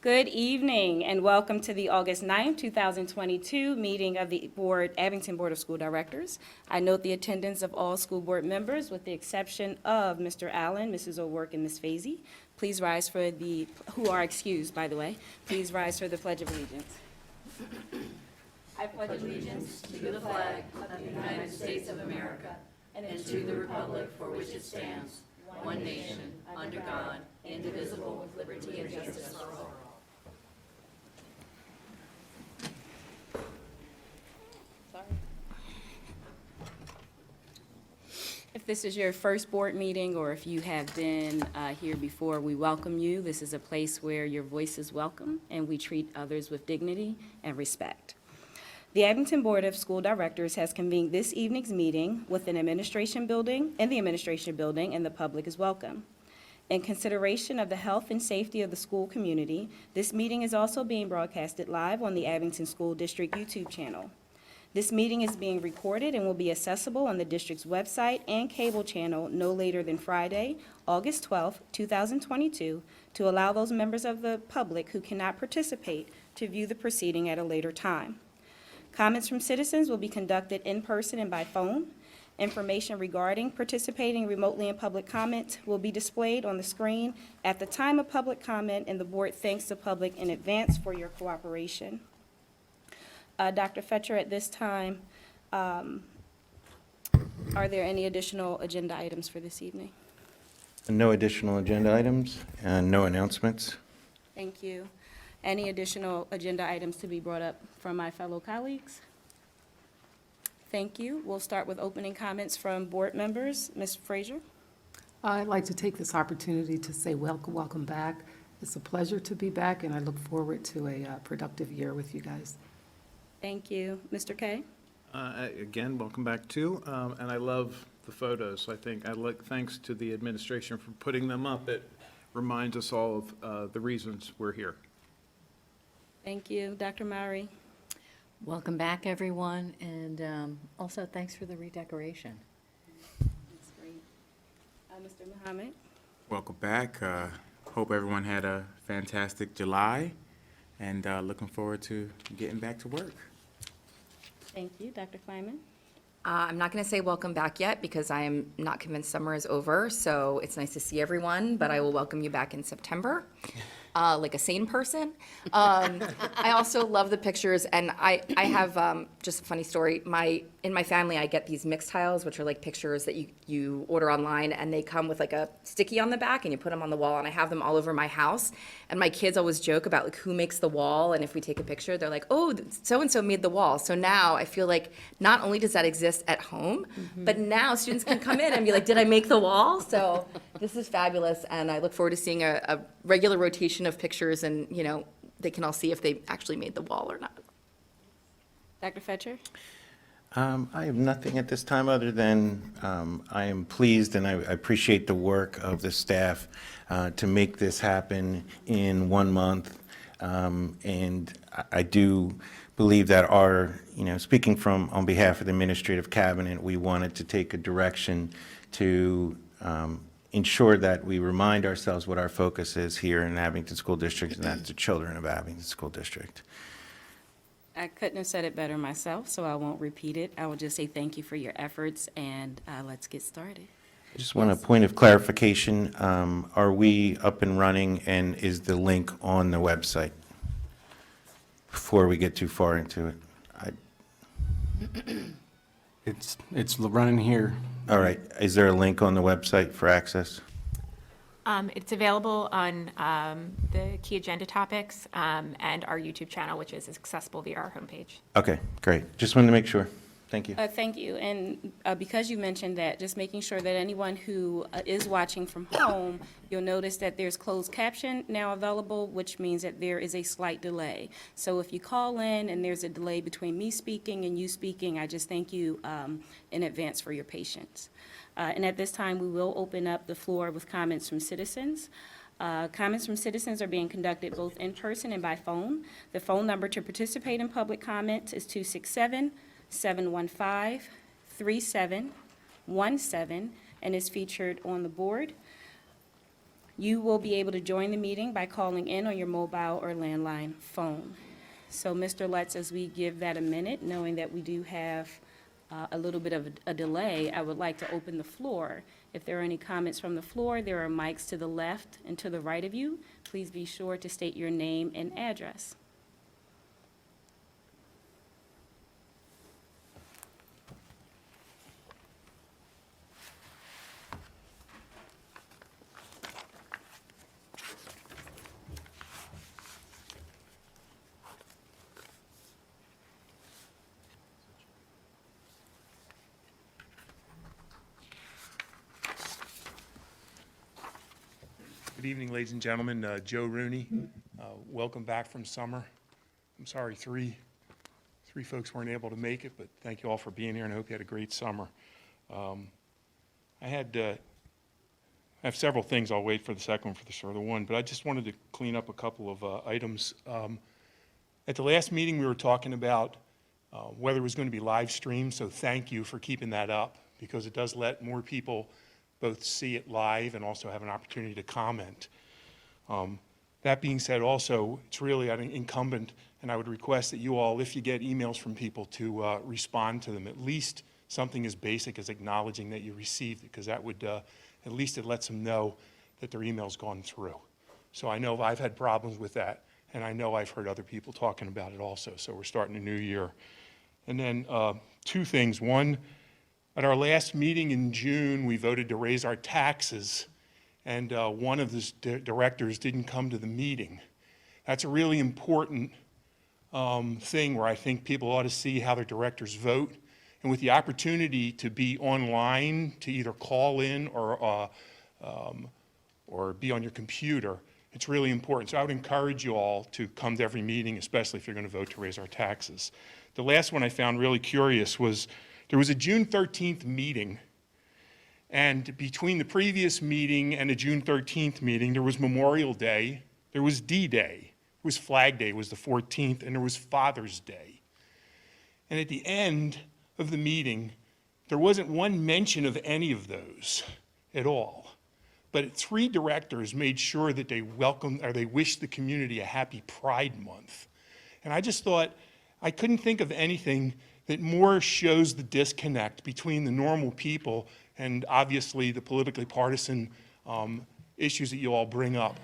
Good evening and welcome to the August 9th, 2022 meeting of the Abington Board of School Directors. I note the attendance of all school board members with the exception of Mr. Allen, Mrs. O'Rourke, and Ms. Fazy. Please rise for the, who are excused, by the way. Please rise for the Pledge of Allegiance. I pledge allegiance to the flag of the United States of America and to the republic for which it stands, one nation, under God, indivisible, with liberty and justice for all. If this is your first board meeting or if you have been here before, we welcome you. This is a place where your voice is welcome and we treat others with dignity and respect. The Abington Board of School Directors has convened this evening's meeting with an administration building, and the public is welcome. In consideration of the health and safety of the school community, this meeting is also being broadcasted live on the Abington School District YouTube channel. This meeting is being recorded and will be accessible on the district's website and cable channel no later than Friday, August 12, 2022, to allow those members of the public who cannot participate to view the proceeding at a later time. Comments from citizens will be conducted in person and by phone. Information regarding participating remotely in public comment will be displayed on the screen at the time of public comment, and the board thanks the public in advance for your cooperation. Dr. Fetcher, at this time, are there any additional agenda items for this evening? No additional agenda items and no announcements. Thank you. Any additional agenda items to be brought up from my fellow colleagues? Thank you. We'll start with opening comments from board members. Ms. Frazier? I'd like to take this opportunity to say welcome back. It's a pleasure to be back, and I look forward to a productive year with you guys. Thank you. Mr. Kay? Again, welcome back too, and I love the photos. I think thanks to the administration for putting them up. It reminds us all of the reasons we're here. Thank you. Dr. Mowry? Welcome back, everyone, and also thanks for the redecoration. That's great. Mr. Muhammad? Welcome back. Hope everyone had a fantastic July, and looking forward to getting back to work. Thank you. Dr. Kleiman? I'm not going to say welcome back yet because I am not convinced summer is over, so it's nice to see everyone, but I will welcome you back in September, like a sane person. I also love the pictures, and I have just a funny story. In my family, I get these mixed tiles, which are like pictures that you order online, and they come with like a sticky on the back, and you put them on the wall, and I have them all over my house. And my kids always joke about like who makes the wall, and if we take a picture, they're like, oh, so-and-so made the wall. So now I feel like not only does that exist at home, but now students can come in and be like, did I make the wall? So this is fabulous, and I look forward to seeing a regular rotation of pictures, and they can all see if they actually made the wall or not. Dr. Fetcher? I have nothing at this time other than I am pleased and I appreciate the work of the staff to make this happen in 1 month. And I do believe that speaking on behalf of the administrative cabinet, we wanted to take a direction to ensure that we remind ourselves what our focus is here in Abington School District, and that's the children of Abington School District. I couldn't have said it better myself, so I won't repeat it. I will just say thank you for your efforts, and let's get started. I just want a point of clarification. Are we up and running, and is the link on the website? Before we get too far into it. It's running here. All right. Is there a link on the website for access? It's available on the key agenda topics and our YouTube channel, which is accessible via our homepage. Okay, great. Just wanted to make sure. Thank you. Thank you. And because you mentioned that, just making sure that anyone who is watching from home, you'll notice that there's closed caption now available, which means that there is a slight delay. So if you call in and there's a delay between me speaking and you speaking, I just thank you in advance for your patience. And at this time, we will open up the floor with comments from citizens. Comments from citizens are being conducted both in person and by phone. The phone number to participate in public comment is 267-715-3717 and is featured on the board. You will be able to join the meeting by calling in on your mobile or landline phone. So, Mr. Lutz, as we give that a minute, knowing that we do have a little bit of a delay, I would like to open the floor. If there are any comments from the floor, there are mics to the left and to the right of you. Please be sure to state your name and address. Good evening, ladies and gentlemen. Joe Rooney, welcome back from summer. I'm sorry three folks weren't able to make it, but thank you all for being here, and I hope you had a great summer. I have several things. I'll wait for the second one for the shorter one, but I just wanted to clean up a couple of items. At the last meeting, we were talking about whether it was going to be live streamed, so thank you for keeping that up, because it does let more people both see it live and also have an opportunity to comment. That being said, also, it's really incumbent, and I would request that you all, if you get emails from people, to respond to them. At least something as basic as acknowledging that you received it, because that would, at least it lets them know that their email's gone through. So I know I've had problems with that, and I know I've heard other people talking about it also, so we're starting a new year. And then two things. One, at our last meeting in June, we voted to raise our taxes, and one of the directors didn't come to the meeting. That's a really important thing where I think people ought to see how their directors vote. And with the opportunity to be online, to either call in or be on your computer, it's really important. So I would encourage you all to come to every meeting, especially if you're going to vote to raise our taxes. The last one I found really curious was there was a June 13th meeting, and between the previous meeting and the June 13th meeting, there was Memorial Day, there was D-Day, it was Flag Day, was the 14th, and there was Father's Day. And at the end of the meeting, there wasn't one mention of any of those at all. But three directors made sure that they welcomed, or they wished the community a happy Pride Month. And I just thought, I couldn't think of anything that more shows the disconnect between the normal people and obviously the politically partisan issues that you all bring up.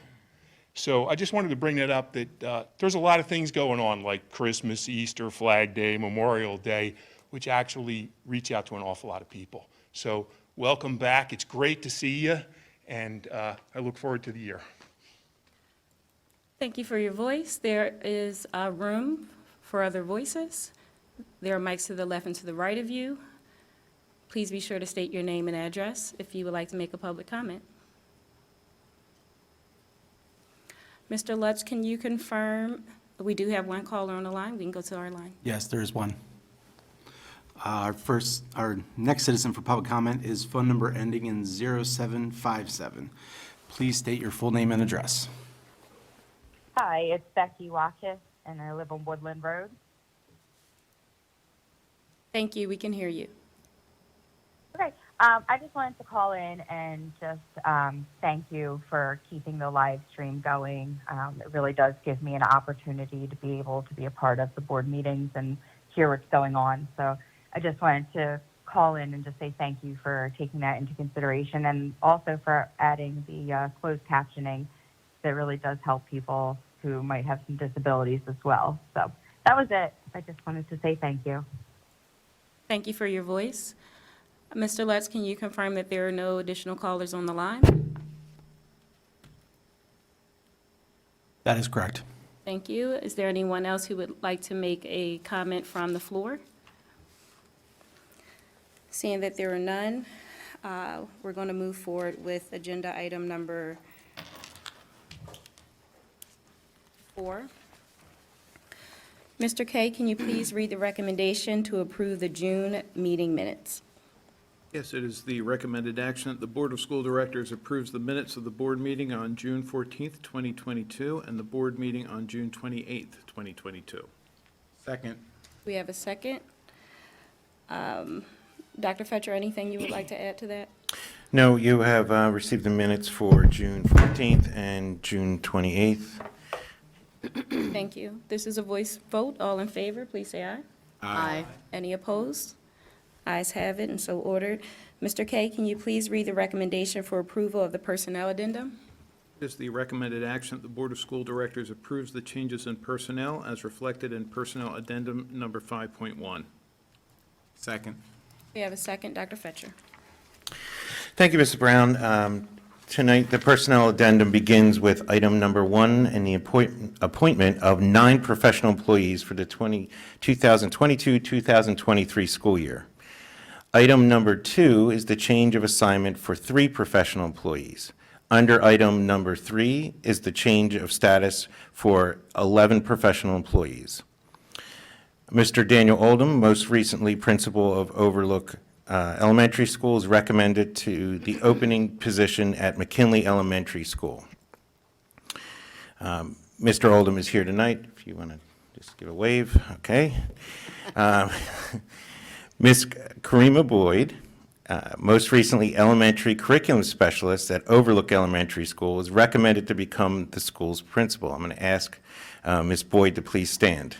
So I just wanted to bring that up, that there's a lot of things going on, like Christmas, Easter, Flag Day, Memorial Day, which actually reach out to an awful lot of people. So welcome back. It's great to see you, and I look forward to the year. Thank you for your voice. There is room for other voices. There are mics to the left and to the right of you. Please be sure to state your name and address if you would like to make a public comment. Mr. Lutz, can you confirm, we do have one caller on the line. We can go to our line. Yes, there is one. Our next citizen for public comment is phone number ending in 0757. Please state your full name and address. Hi, it's Becky Watchis, and I live on Woodland Road. Thank you. We can hear you. Okay, I just wanted to call in and just thank you for keeping the live stream going. It really does give me an opportunity to be able to be a part of the board meetings and hear what's going on. So I just wanted to call in and just say thank you for taking that into consideration, and also for adding the closed captioning that really does help people who might have some disabilities as well. So that was it. I just wanted to say thank you. Thank you for your voice. Mr. Lutz, can you confirm that there are no additional callers on the line? That is correct. Thank you. Is there anyone else who would like to make a comment from the floor? Seeing that there are none, we're going to move forward with agenda item number 4. Mr. Kay, can you please read the recommendation to approve the June meeting minutes? Yes, it is the recommended action that the Board of School Directors approves the minutes of the board meeting on June 14th, 2022, and the board meeting on June 28th, 2022. Second. We have a second. Dr. Fetcher, anything you would like to add to that? No, you have received the minutes for June 14th and June 28th. Thank you. This is a voice vote. All in favor, please say aye. Aye. Any opposed? Ayes have it, and so ordered. Mr. Kay, can you please read the recommendation for approval of the personnel addendum? It is the recommended action that the Board of School Directors approves the changes in personnel as reflected in Personnel Addendum Number 5.1. Second. We have a second. Dr. Fetcher. Thank you, Mr. Brown. Tonight, the personnel addendum begins with item number 1 and the appointment of 9 professional employees for the 2022-2023 school year. Item number 2 is the change of assignment for 3 professional employees. Under item number 3 is the change of status for 11 professional employees. Mr. Daniel Oldham, most recently principal of Overlook Elementary School, is recommended to the opening position at McKinley Elementary School. Mr. Oldham is here tonight, if you want to just give a wave, okay. Ms. Karima Boyd, most recently elementary curriculum specialist at Overlook Elementary School, is recommended to become the school's principal. I'm going to ask Ms. Boyd to please stand.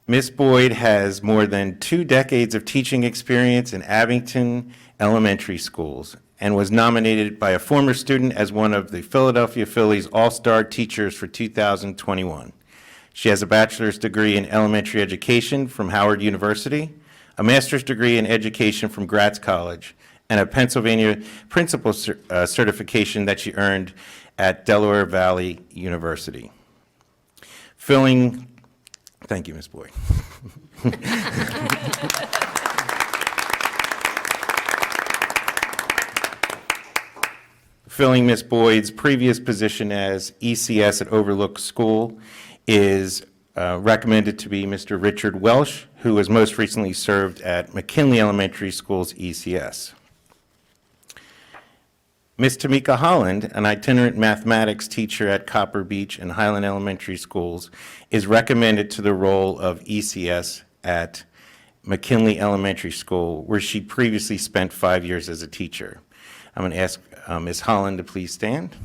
Ms. Boyd has more than 2 decades of teaching experience in Abington Elementary Schools and was nominated by a former student as one of the Philadelphia Phillies All-Star Teachers for 2021. She has a bachelor's degree in elementary education from Howard University, a master's degree in education from Gratz College, and a Pennsylvania principal certification that she earned at Delaware Valley University. Thank you, Ms. Boyd. Filling Ms. Boyd's previous position as ECS at Overlook School is recommended to be Mr. Richard Welsh, who has most recently served at McKinley Elementary School's ECS. Ms. Tamika Holland, an itinerant mathematics teacher at Copper Beach and Highland Elementary Schools, is recommended to the role of ECS at McKinley Elementary School, where she previously spent 5 years as a teacher. I'm going to ask Ms. Holland to please stand.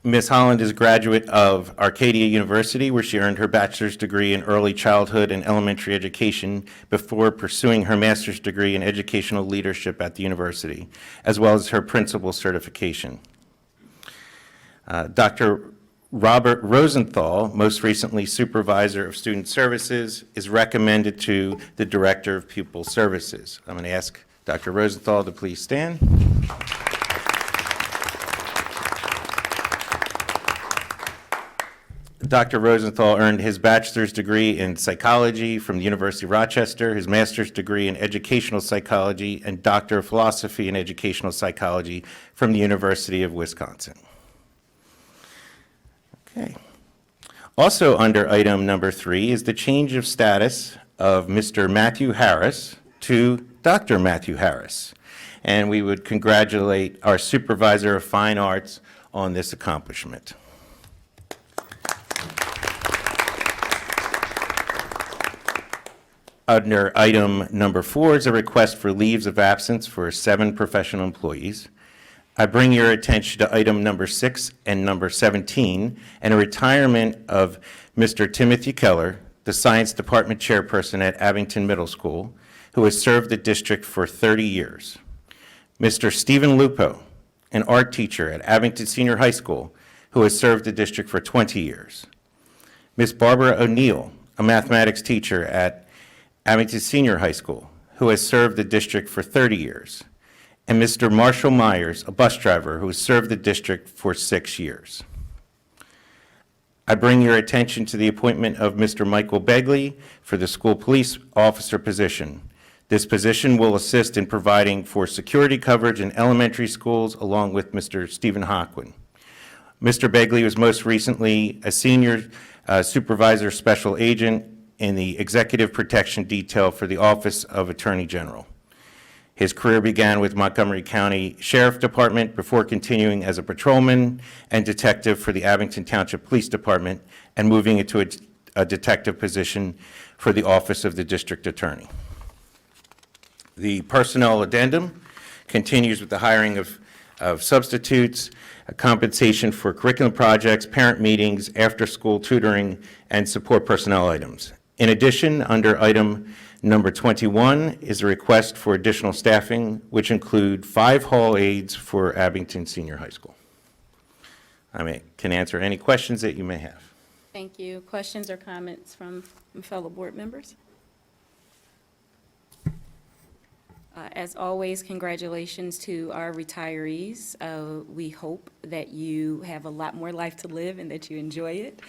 Ms. Holland is a graduate of Arcadia University, where she earned her bachelor's degree in early childhood and elementary education before pursuing her master's degree in educational leadership at the university, as well as her principal certification. Dr. Robert Rosenthal, most recently supervisor of student services, is recommended to the director of pupil services. I'm going to ask Dr. Rosenthal to please stand. Dr. Rosenthal earned his bachelor's degree in psychology from the University of Rochester, his master's degree in educational psychology, and Doctor of Philosophy in educational psychology from the University of Wisconsin. Okay. Also under item number 3 is the change of status of Mr. Matthew Harris to Dr. Matthew Harris. And we would congratulate our Supervisor of Fine Arts on this accomplishment. Under item number 4 is a request for leaves of absence for 7 professional employees. I bring your attention to item number 6 and number 17, and a retirement of Mr. Timothy Keller, the Science Department Chairperson at Abington Middle School, who has served the district for 30 years. Mr. Stephen Lupo, an art teacher at Abington Senior High School, who has served the district for 20 years. Ms. Barbara O'Neill, a mathematics teacher at Abington Senior High School, who has served the district for 30 years. And Mr. Marshall Myers, a bus driver who has served the district for 6 years. I bring your attention to the appointment of Mr. Michael Begley for the school police officer position. This position will assist in providing for security coverage in elementary schools along with Mr. Stephen Hockwin. Mr. Begley was most recently a senior supervisor special agent in the Executive Protection Detail for the Office of Attorney General. His career began with Montgomery County Sheriff Department before continuing as a patrolman and detective for the Abington Township Police Department and moving into a detective position for the Office of the District Attorney. The personnel addendum continues with the hiring of substitutes, compensation for curriculum projects, parent meetings, after-school tutoring, and support personnel items. In addition, under item number 21 is a request for additional staffing, which include 5 hall aides for Abington Senior High School. I can answer any questions that you may have. Thank you. Questions or comments from fellow board members? As always, congratulations to our retirees. We hope that you have a lot more life to live and that you enjoy it.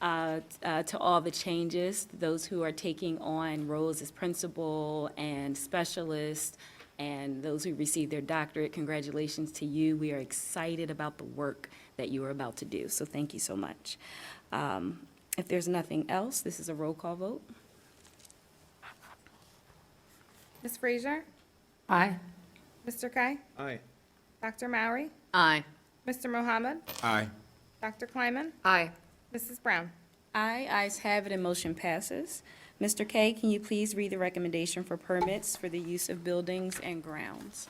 To all the changes, those who are taking on roles as principal and specialist, and those who received their doctorate, congratulations to you. We are excited about the work that you are about to do, so thank you so much. If there's nothing else, this is a roll call vote. Ms. Frazier? Aye. Mr. Kai? Aye. Dr. Mowry? Aye. Mr. Mohammed? Aye. Dr. Kleiman? Aye. Mrs. Brown? Aye, ayes have it, and motion passes. Mr. Kay, can you please read the recommendation for permits for the use of buildings and grounds?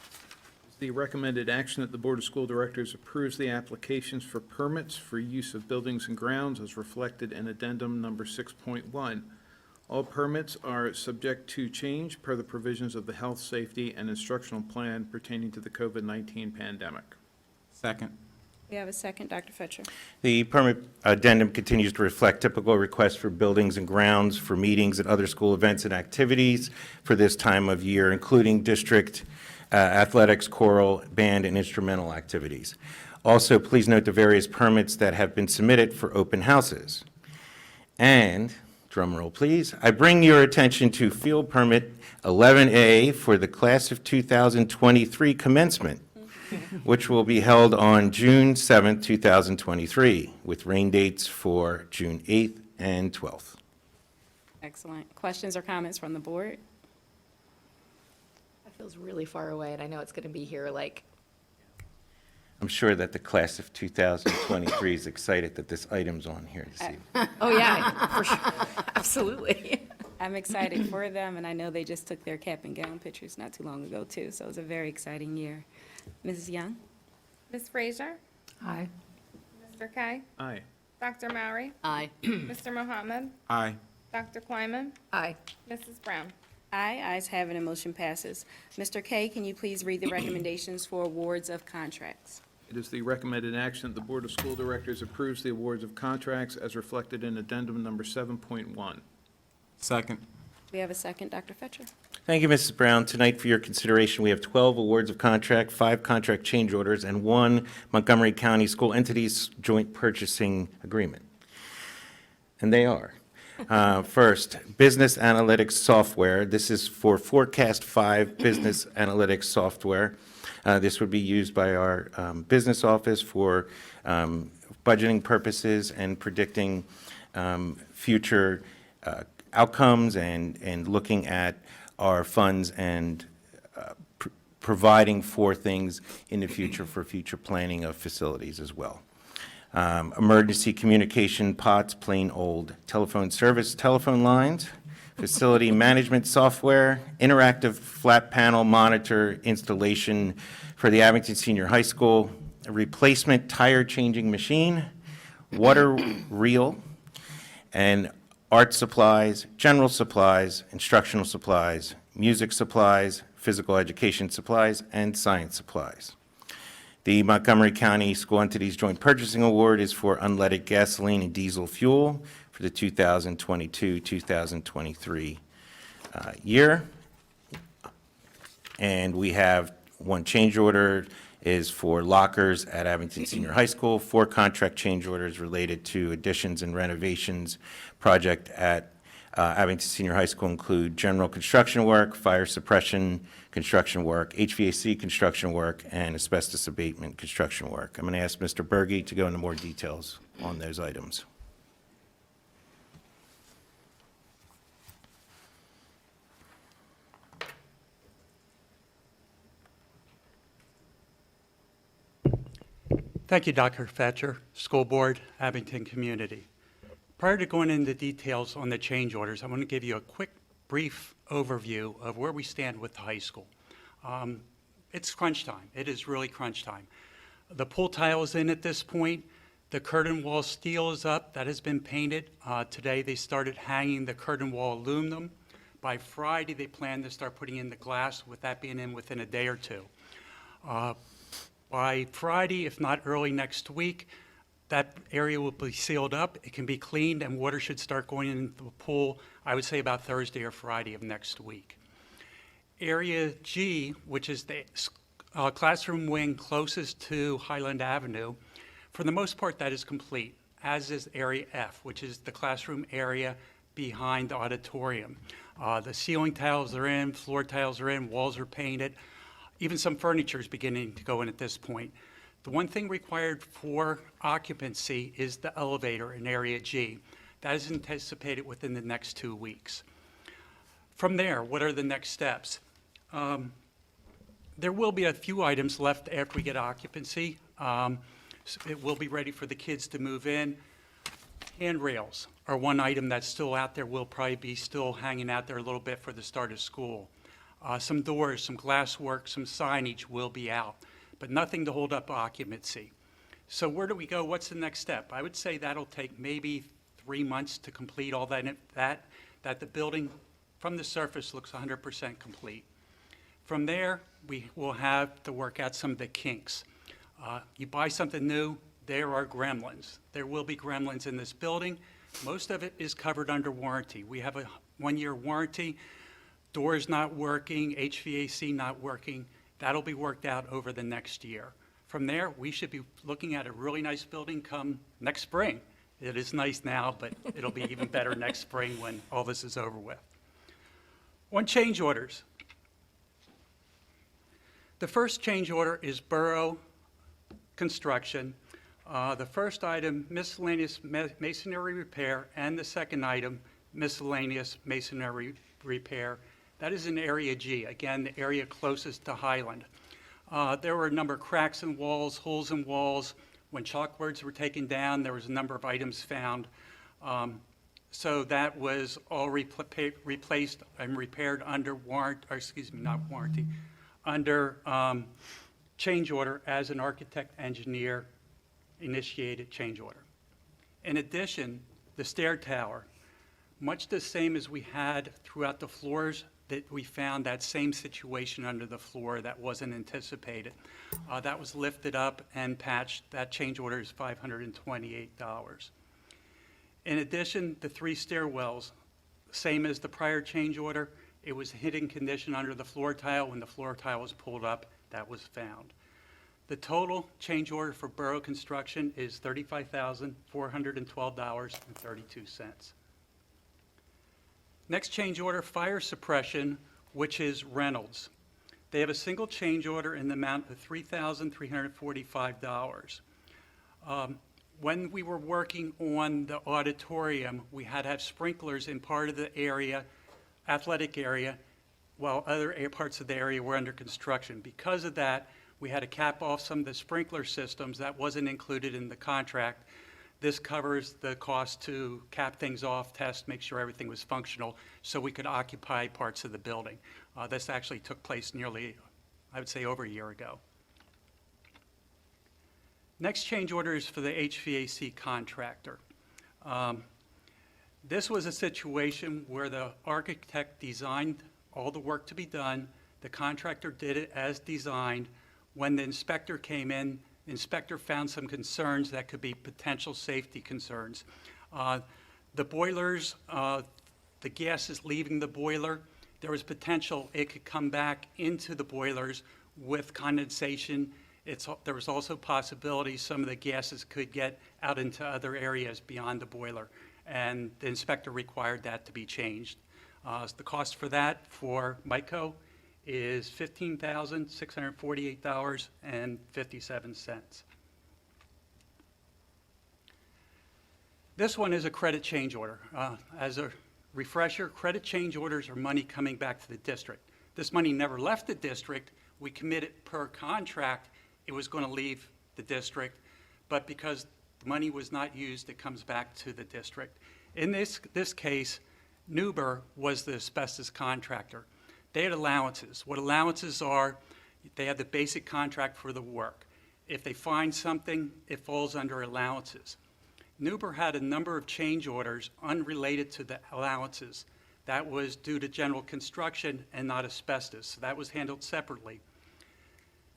The recommended action that the Board of School Directors approves the applications for permits for use of buildings and grounds as reflected in addendum number 6.1. All permits are subject to change per the provisions of the Health, Safety, and Instructional Plan pertaining to the COVID-19 pandemic. Second. We have a second, Dr. Fetcher. The permit addendum continues to reflect typical requests for buildings and grounds for meetings and other school events and activities for this time of year, including district athletics, choral, band, and instrumental activities. Also, please note the various permits that have been submitted for open houses. And, drum roll please, I bring your attention to field permit 11A for the class of 2023 commencement, which will be held on June 7th, 2023, with rain dates for June 8th and 12th. Excellent. Questions or comments from the board? That feels really far away, and I know it's going to be here like, I'm sure that the class of 2023 is excited that this item's on here this evening. oh yeah, for sure, absolutely. I'm excited for them, and I know they just took their cap and gown pictures not too long ago, too, so it was a very exciting year. Mrs. Young? Ms. Frazier? Aye. Mr. Kai? Aye. Dr. Mowry? Aye. Mr. Mohammed? Aye. Dr. Kleiman? Aye. Mrs. Brown? Aye, ayes have it, and motion passes. Mr. Kay, can you please read the recommendations for awards of contracts? It is the recommended action that the Board of School Directors approves the awards of contracts as reflected in addendum number 7.1. Second. We have a second, Dr. Fetcher. Thank you, Mrs. Brown. Tonight, for your consideration, we have 12 awards of contract, 5 contract change orders, and 1 Montgomery County School Entities Joint Purchasing Agreement. And they are, first, Business Analytics Software. This is for Forecast 5 Business Analytics Software. This would be used by our business office for budgeting purposes and predicting future outcomes and looking at our funds and providing for things in the future for future planning of facilities as well. Emergency communication POTS, plain old telephone service, telephone lines, facility management software, interactive flat panel monitor installation for the Abington Senior High School, a replacement tire changing machine, water reel, and art supplies, general supplies, instructional supplies, music supplies, physical education supplies, and science supplies. The Montgomery County School Entities Joint Purchasing Award is for unleaded gasoline and diesel fuel for the 2022-2023 year. And we have 1 change order is for lockers at Abington Senior High School, 4 contract change orders related to additions and renovations project at Abington Senior High School include general construction work, fire suppression construction work, HVAC construction work, and asbestos abatement construction work. I'm going to ask Mr. Berge to go into more details on those items. Thank you, Dr. Fetcher, School Board, Abington Community. Prior to going into details on the change orders, I want to give you a quick, brief overview of where we stand with the high school. It's crunch time. It is really crunch time. The pool tile is in at this point. The curtain wall steel is up. That has been painted. Today they started hanging the curtain wall aluminum. By Friday, they plan to start putting in the glass, with that being in within a day or two. By Friday, if not early next week, that area will be sealed up. It can be cleaned, and water should start going into the pool, I would say about Thursday or Friday of next week. Area G, which is the classroom wing closest to Highland Avenue, for the most part, that is complete, as is Area F, which is the classroom area behind the auditorium. The ceiling tiles are in, floor tiles are in, walls are painted. Even some furniture is beginning to go in at this point. The one thing required for occupancy is the elevator in Area G. That is anticipated within the next 2 weeks. From there, what are the next steps? There will be a few items left after we get occupancy. So it will be ready for the kids to move in. Handrails are one item that's still out there, will probably be still hanging out there a little bit for the start of school. Some doors, some glass work, some signage will be out, but nothing to hold up occupancy. So where do we go? What's the next step? I would say that'll take maybe 3 months to complete all that the building from the surface looks 100% complete. From there, we will have to work out some of the kinks. You buy something new, there are gremlins. There will be gremlins in this building. Most of it is covered under warranty. We have a 1-year warranty. Doors not working, HVAC not working. That'll be worked out over the next year. From there, we should be looking at a really nice building come next spring. It is nice now, but it'll be even better next spring when all this is over with. On change orders. The first change order is borough construction. The first item, miscellaneous masonry repair, and the second item, miscellaneous masonry repair. That is in Area G, again, the area closest to Highland. There were a number of cracks in walls, holes in walls. When chalkboards were taken down, there was a number of items found. So that was all replaced and repaired under under change order as an architect engineer initiated change order. In addition, the stair tower, much the same as we had throughout the floors, that we found that same situation under the floor that wasn't anticipated. That was lifted up and patched. That change order is $528. In addition, the 3 stairwells, same as the prior change order, it was hidden condition under the floor tile. When the floor tile was pulled up, that was found. The total change order for borough construction is $35,412.32. Next change order, fire suppression, which is Reynolds. They have a single change order in the amount of $3,345. When we were working on the auditorium, we had to have sprinklers in part of the area, athletic area, while other parts of the area were under construction. Because of that, we had to cap off some of the sprinkler systems. That wasn't included in the contract. This covers the cost to cap things off, test, make sure everything was functional, so we could occupy parts of the building. This actually took place nearly, I would say, over a year ago. Next change order is for the HVAC contractor. This was a situation where the architect designed all the work to be done. The contractor did it as designed. When the inspector came in, the inspector found some concerns that could be potential safety concerns. The boilers, the gas is leaving the boiler. There was potential it could come back into the boilers with condensation. There was also possibility some of the gases could get out into other areas beyond the boiler, and the inspector required that to be changed. The cost for that for MICO is $15,648.57. This one is a credit change order. As a refresher, credit change orders are money coming back to the district. This money never left the district. We committed per contract it was going to leave the district, but because the money was not used, it comes back to the district. In this case, Newber was the asbestos contractor. They had allowances. What allowances are, they have the basic contract for the work. If they find something, it falls under allowances. Newber had a number of change orders unrelated to the allowances. That was due to general construction and not asbestos. So that was handled separately.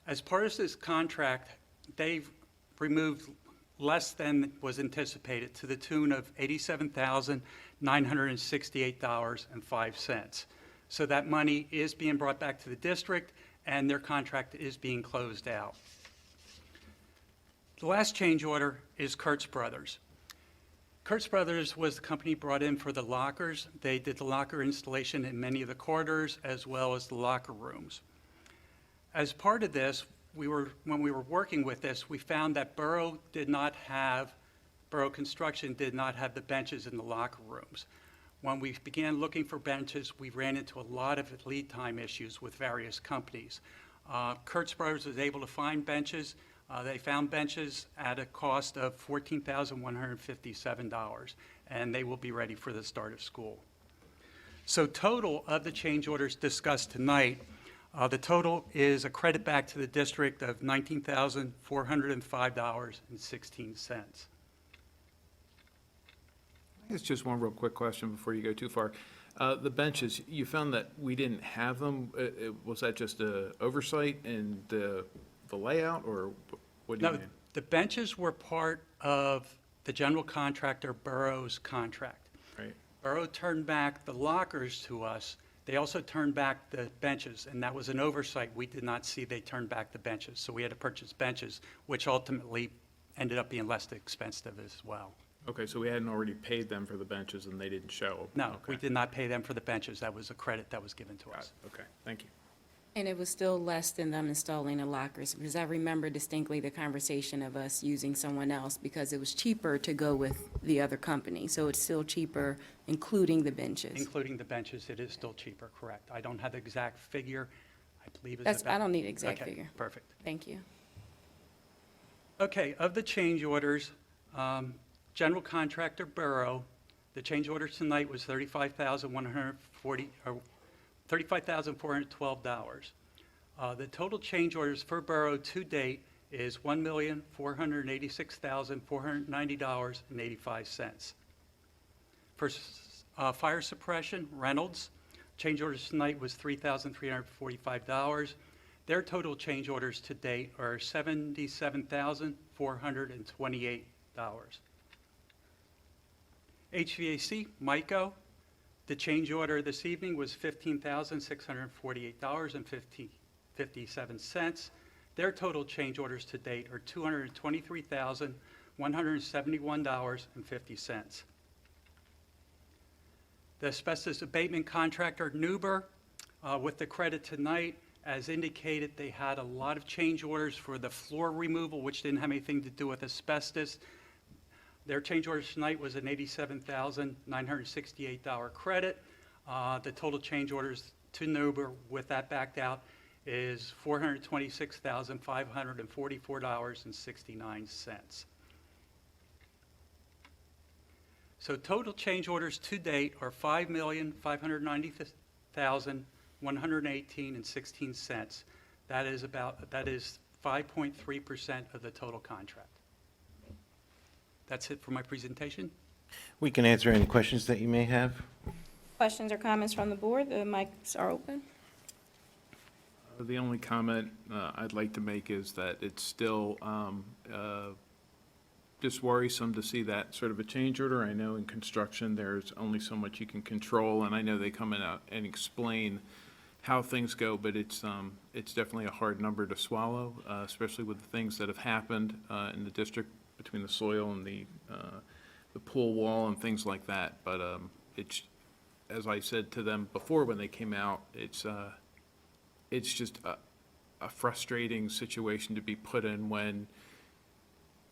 As part of this contract, they've removed less than was anticipated to the tune of $87,968.05. So that money is being brought back to the district and their contract is being closed out. The last change order is Kurtz Brothers. Kurtz Brothers was the company brought in for the lockers. They did the locker installation in many of the corridors as well as the locker rooms. As part of this, when we were working with this, we found that Borough Construction did not have the benches in the locker rooms. When we began looking for benches, we ran into a lot of lead time issues with various companies. Kurtz Brothers was able to find benches. They found benches at a cost of $14,157, and they will be ready for the start of school. So total of the change orders discussed tonight, the total is a credit back to the district of $19,405.16. It's just one real quick question before you go too far. The benches, you found that we didn't have them. Was that just an oversight in the layout, or what do you No, mean? the benches were part of the general contractor Borough's contract. Right. Borough turned back the lockers to us. They also turned back the benches, and that was an oversight. We did not see they turned back the benches, so we had to purchase benches, which ultimately ended up being less expensive as well. Okay, so we hadn't already paid them for the benches and they didn't show? No, we Okay. did not pay them for the benches. That was a credit that was given to Got us. it. Okay, thank you. And it was still less than them installing the lockers, because I remember distinctly the conversation of us using someone else because it was cheaper to go with the other company. So it's still cheaper, including the benches. Including the benches, it is still cheaper, correct. I don't have the exact figure. I believe it's That's, about... I don't need exact Okay, figure. perfect. Thank you. Okay, of the change orders, general contractor Borough, the change order tonight was $35,412. The total change orders for Borough to date is $1,486,490.85. For fire suppression, Reynolds, change orders tonight was $3,345. Their total change orders to date are $77,428. HVAC, Myco, the change order this evening was $15,648.57. Their total change orders to date are $223,171.50. The asbestos abatement contractor, Newber, with the credit tonight, as indicated, they had a lot of change orders for the floor removal, which didn't have anything to do with asbestos. Their change order tonight was an $87,968 credit. The total change orders to Newber with that backed out is $426,544.69. So total change orders to date are $5,590,118.16. That is 5.3% of the total contract. That's it for my presentation. We can answer any questions that you may have. Questions or comments from the board? The mics are open. The only comment I'd like to make is that it's still just worrisome to see that sort of a change order. I know in construction, there's only so much you can control, and I know they come in out and explain how things go, but it's definitely a hard number to swallow, especially with the things that have happened in the district between the soil and the pool wall and things like that. But it's, as I said to them before when they came out, it's just a frustrating situation to be put in when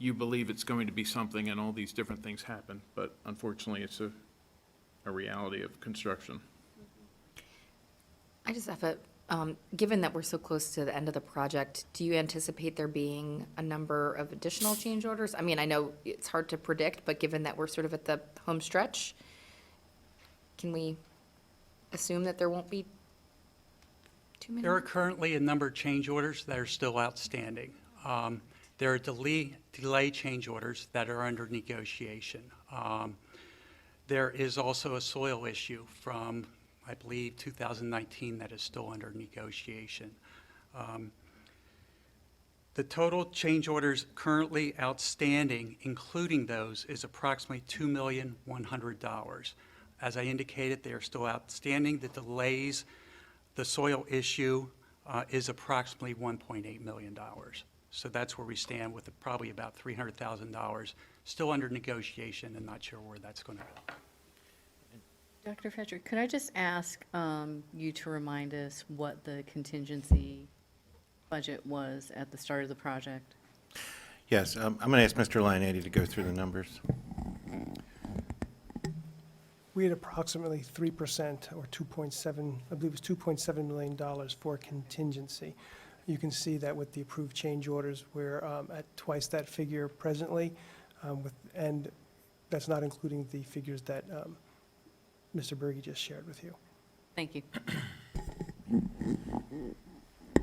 you believe it's going to be something and all these different things happen. But unfortunately, it's a reality of construction. I just have a Given that we're so close to the end of the project, do you anticipate there being a number of additional change orders? I mean, I know it's hard to predict, but given that we're sort of at the home stretch, can we assume that there won't be too many? There are currently a number of change orders that are still outstanding. There are delay change orders that are under negotiation. There is also a soil issue from, I believe, 2019 that is still under negotiation. The total change orders currently outstanding, including those, is approximately $2,100,000. As I indicated, they are still outstanding. The delays, the soil issue is approximately $1.8 million. So that's where we stand with probably about $300,000 still under negotiation and not sure where that's going to go. Dr. Fetcher, could I just ask you to remind us what the contingency budget was at the start of the project? Yes, I'm going to ask Mr. Lionetti to go through the numbers. We had approximately 3% or 2.7, I believe it was $2.7 million for contingency. You can see that with the approved change orders, we're at twice that figure presently, and that's not including the figures that Mr. Berge just shared with you. Thank you.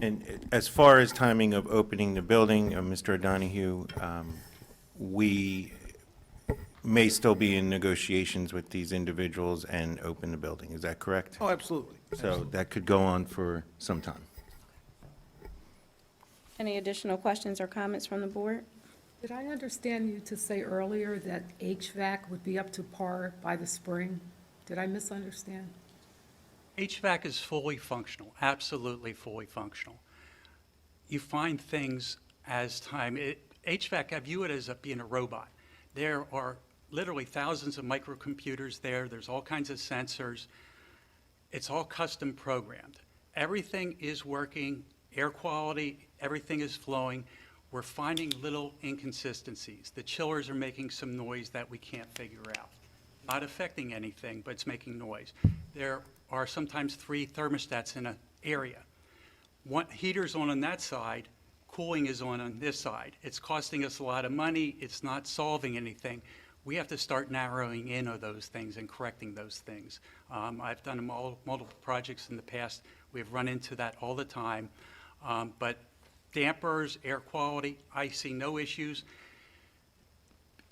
And as far as timing of opening the building, Mr. O'Donohue, we may still be in negotiations with these individuals and open the building. Is that correct? Oh, absolutely. So that could go on for some time. Any additional questions or comments from the board? Did I understand you to say earlier that HVAC would be up to par by the spring? Did I misunderstand? HVAC is fully functional, absolutely fully functional. You find things as time, HVAC, I view it as being a robot. There are literally thousands of microcomputers there. There's all kinds of sensors. It's all custom programmed. Everything is working, air quality, everything is flowing. We're finding little inconsistencies. The chillers are making some noise that we can't figure out. Not affecting anything, but it's making noise. There are sometimes 3 thermostats in an area. One heater's on that side, cooling is on this side. It's costing us a lot of money. It's not solving anything. We have to start narrowing in on those things and correcting those things. I've done multiple projects in the past. We've run into that all the time. But dampers, air quality, I see no issues.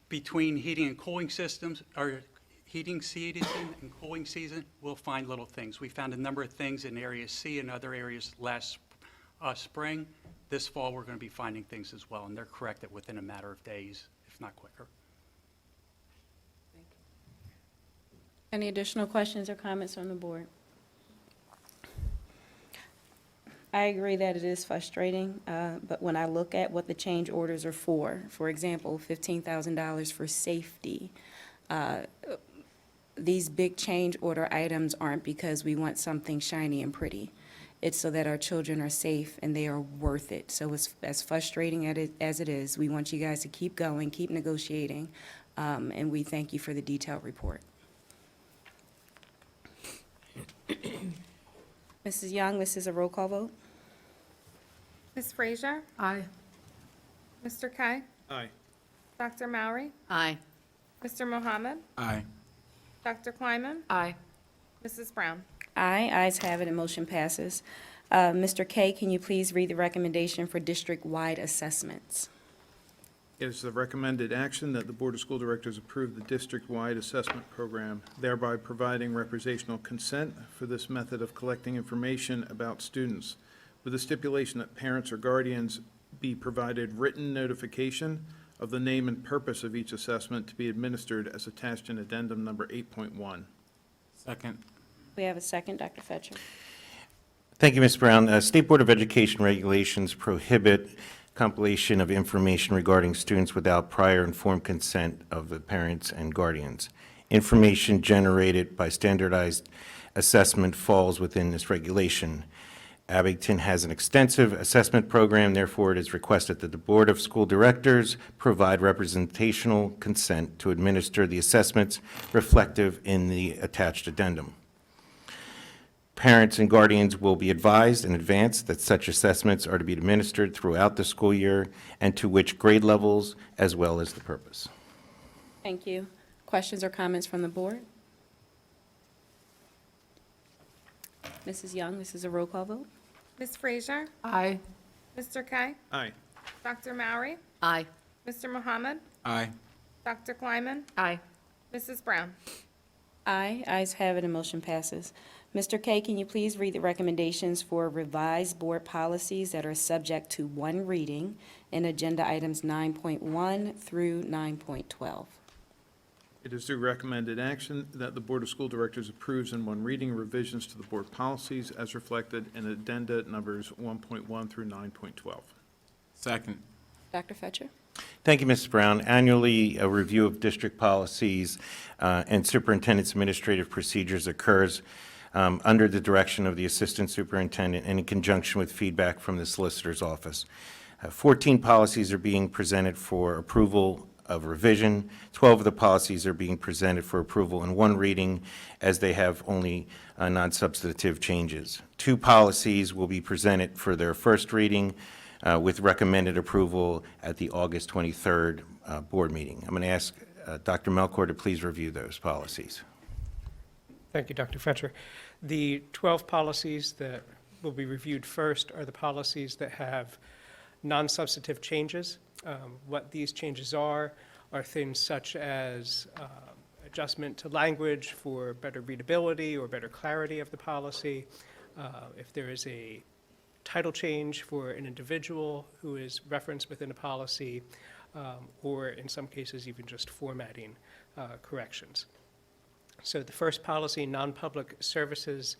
Between heating and cooling systems, or heating season and cooling season, we'll find little things. We found a number of things in Area C and other areas last spring. This fall, we're going to be finding things as well, and they're corrected within a matter of days, if not quicker. Any additional questions or comments from the board? I agree that it is frustrating, but when I look at what the change orders are for example, $15,000 for safety, these big change order items aren't because we want something shiny and pretty. It's so that our children are safe and they are worth it. So as frustrating as it is, we want you guys to keep going, keep negotiating, and we thank you for the detailed report. Mrs. Young, this is a roll call vote. Ms. Frazier? Aye. Mr. Kai? Aye. Dr. Mowry? Aye. Mr. Mohammed? Aye. Dr. Kleiman? Aye. Mrs. Brown? Aye, ayes have it, and motion passes. Mr. Kay, can you please read the recommendation for district-wide assessments? It is the recommended action that the Board of School Directors approve the district-wide assessment program, thereby providing representational consent for this method of collecting information about students, with the stipulation that parents or guardians be provided written notification of the name and purpose of each assessment to be administered as attached in addendum number 8.1. Second. We have a second, Dr. Fetcher. Thank you, Ms. Brown. State Board of Education regulations prohibit compilation of information regarding students without prior informed consent of the parents and guardians. Information generated by standardized assessment falls within this regulation. Abington has an extensive assessment program, therefore it is requested that the Board of School Directors provide representational consent to administer the assessments reflective in the attached addendum. Parents and guardians will be advised in advance that such assessments are to be administered throughout the school year and to which grade levels, as well as the purpose. Thank you. Questions or comments from the board? Mrs. Young, this is a roll call vote. Ms. Frazier? Aye. Mr. K? Aye. Dr. Mowry? Aye. Mr. Muhammad? Aye. Dr. Kleiman? Aye. Mrs. Brown? Aye, ayes have it, and motion passes. Mr. Kay, can you please read the recommendations for revised board policies that are subject to one reading in agenda items 9.1 through 9.12? It is the recommended action that the Board of School Directors approves in one reading revisions to the board policies as reflected in addenda numbers 1.1 through 9.12. Second. Dr. Fetcher? Thank you, Mrs. Brown. Annually, a review of district policies and superintendent's administrative procedures occurs under the direction of the assistant superintendent and in conjunction with feedback from the solicitor's office. 14 policies are being presented for approval of revision. 12 of the policies are being presented for approval in one reading, as they have only non-substantive changes. 2 policies will be presented for their first reading with recommended approval at the August 23rd board meeting. I'm going to ask Dr. Melchor to please review those policies. Thank you, Dr. Fetcher. The 12 policies that will be reviewed first are the policies that have non-substantive changes. What these changes are things such as adjustment to language for better readability or better clarity of the policy. If there is a title change for an individual who is referenced within a policy, or in some cases even just formatting corrections. So the first policy, non-public services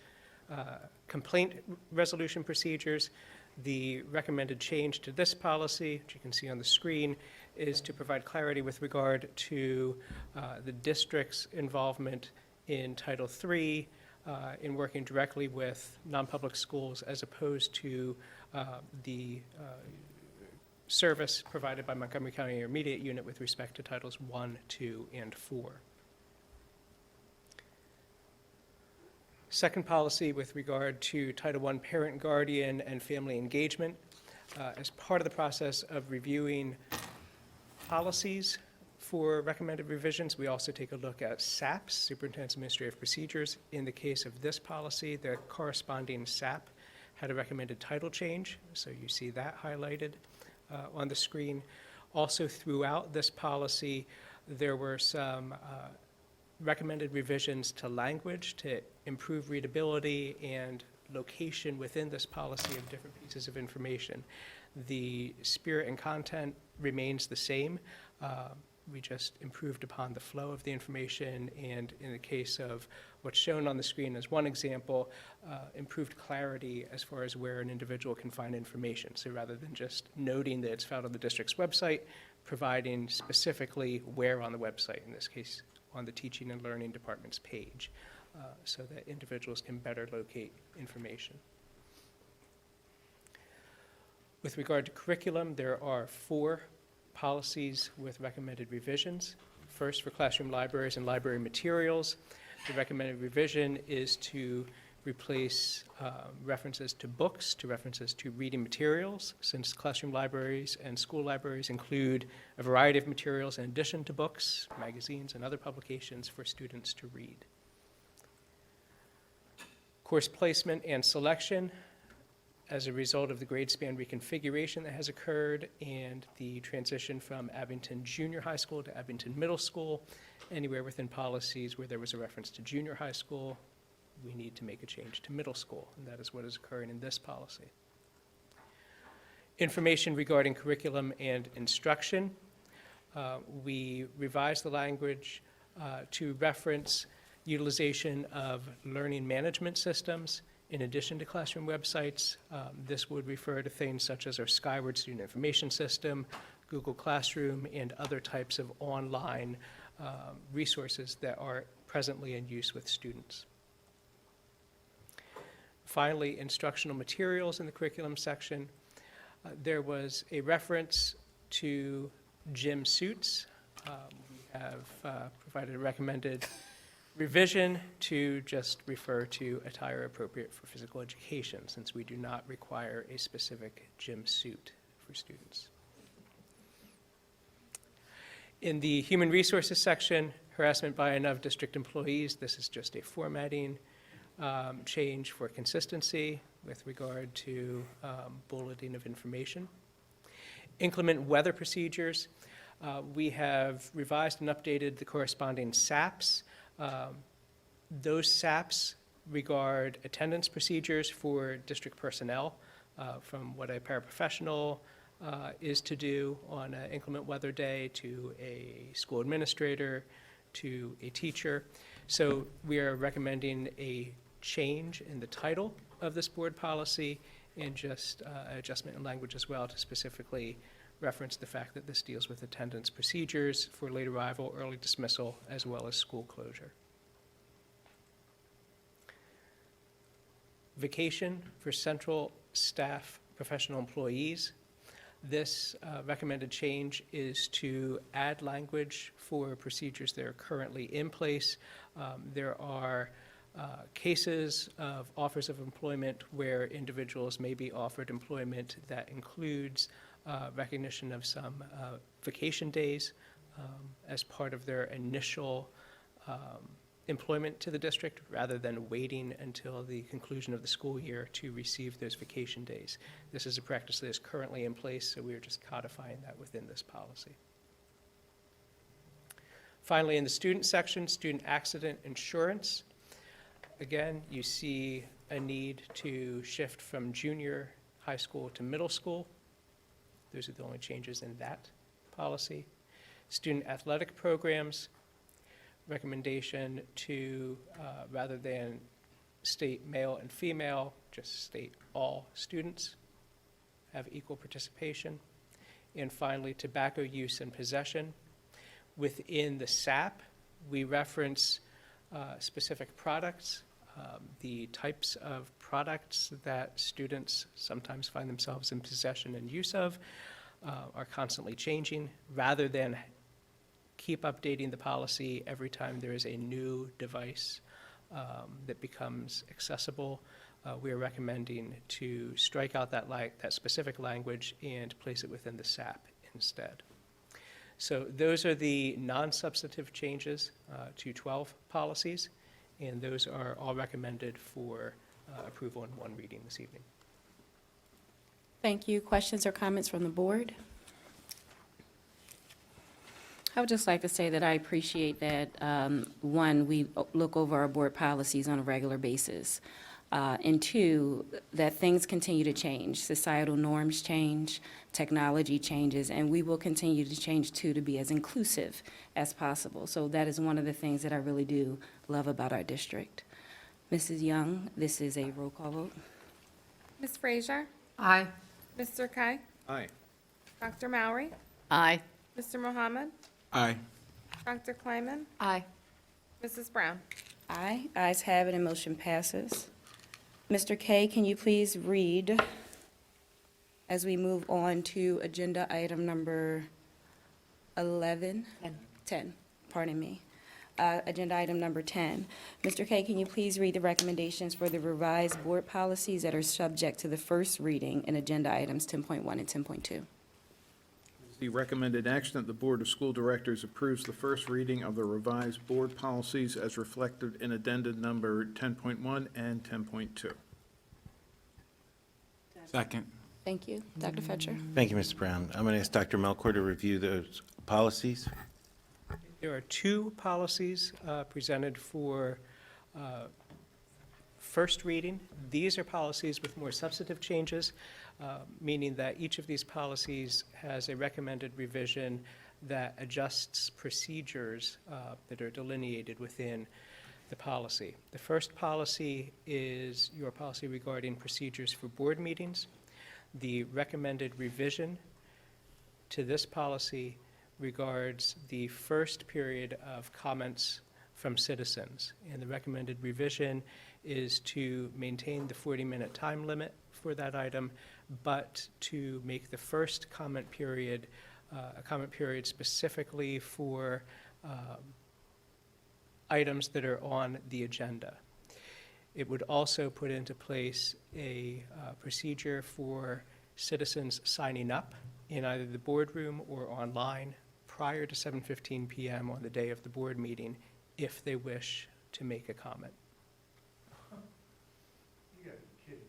complaint resolution procedures. The recommended change to this policy, which you can see on the screen, is to provide clarity with regard to the district's involvement in Title III in working directly with non-public schools as opposed to the service provided by Montgomery County Intermediate Unit with respect to Titles I, II, and IV. Second policy with regard to Title I parent, guardian, and family engagement. As part of the process of reviewing policies for recommended revisions, we also take a look at SAPs, Superintendent's Administrative Procedures. In the case of this policy, the corresponding SAP had a recommended title change, so you see that highlighted on the screen. Also throughout this policy, there were some recommended revisions to language to improve readability and location within this policy of different pieces of information. The spirit and content remains the same. We just improved upon the flow of the information, and in the case of what's shown on the screen as one example, improved clarity as far as where an individual can find information. So rather than just noting that it's found on the district's website, providing specifically where on the website, in this case, on the Teaching and Learning Department's page, so that individuals can better locate information. With regard to curriculum, there are 4 policies with recommended revisions. First, for classroom libraries and library materials, the recommended revision is to replace references to books to references to reading materials, since classroom libraries and school libraries include a variety of materials in addition to books, magazines, and other publications for students to read. Course placement and selection, as a result of the grade span reconfiguration that has occurred and the transition from Abington Junior High School to Abington Middle School, anywhere within policies where there was a reference to junior high school, we need to make a change to middle school, and that is what is occurring in this policy. Information regarding curriculum and instruction. We revised the language to reference utilization of learning management systems in addition to classroom websites. This would refer to things such as our Skyward Student Information System, Google Classroom, and other types of online resources that are presently in use with students. Finally, instructional materials in the curriculum section. There was a reference to gym suits. We have provided a recommended revision to just refer to attire appropriate for physical education, since we do not require a specific gym suit for students. In the human resources section, harassment by and of district employees, this is just a formatting change for consistency with regard to bulleting of information. Inclement weather procedures, we have revised and updated the corresponding SAPs. Those SAPs regard attendance procedures for district personnel, from what a paraprofessional is to do on an inclement weather day, to a school administrator, to a teacher. So we are recommending a change in the title of this board policy and just adjustment in language as well to specifically reference the fact that this deals with attendance procedures for late arrival, early dismissal, as well as school closure. Vacation for central staff professional employees. This recommended change is to add language for procedures that are currently in place. There are cases of offers of employment where individuals may be offered employment that includes recognition of some vacation days as part of their initial employment to the district, rather than waiting until the conclusion of the school year to receive those vacation days. This is a practice that is currently in place, so we are just codifying that within this policy. Finally, in the student section, student accident insurance. Again, you see a need to shift from junior high school to middle school. Those are the only changes in that policy. Student athletic programs, recommendation to, rather than state male and female, just state all students have equal participation. And finally, tobacco use and possession. Within the SAP, we reference specific products. The types of products that students sometimes find themselves in possession and use of are constantly changing. Rather than keep updating the policy every time there is a new device that becomes accessible, we are recommending to strike out that specific language and place it within the SAP instead. So those are the non-substantive changes to 12 policies, and those are all recommended for approval in one reading this evening. Thank you. Questions or comments from the board? I would just like to say that I appreciate that, one, we look over our board policies on a regular basis, and two, that things continue to change. Societal norms change, technology changes, and we will continue to change too, to be as inclusive as possible. So that is one of the things that I really do love about our district. Mrs. Young, this is a roll call vote. Ms. Frazier? Aye. Mr. Kai? Aye. Dr. Mowry? Aye. Mr. Mohammed? Aye. Dr. Kleiman? Aye. Mrs. Brown? Aye. Ayes have it and motion passes. Mr. Kay, can you please read as we move on to agenda item number 11? 10, pardon me. Agenda item number 10. Mr. Kay, can you please read the recommendations for the revised board policies that are subject to the first reading in agenda items 10.1 and 10.2? The recommended action that the Board of School Directors approves the first reading of the revised board policies as reflected in addendum number 10.1 and 10.2. Second. Thank you. Dr. Fetcher? Thank you, Mr. Brown. I'm going to ask Dr. Melchor to review those policies. There are two policies presented for first reading. These are policies with more substantive changes, meaning that each of these policies has a recommended revision that adjusts procedures that are delineated within the policy. The first policy is your policy regarding procedures for board meetings. The recommended revision to this policy regards the first period of comments from citizens. And the recommended revision is to maintain the 40-minute time limit for that item, but to make the first comment period a comment period specifically for items that are on the agenda. It would also put into place a procedure for citizens signing up in either the boardroom or online prior to 7:15 PM on the day of the board meeting if they wish to make a comment. You gotta be kidding me.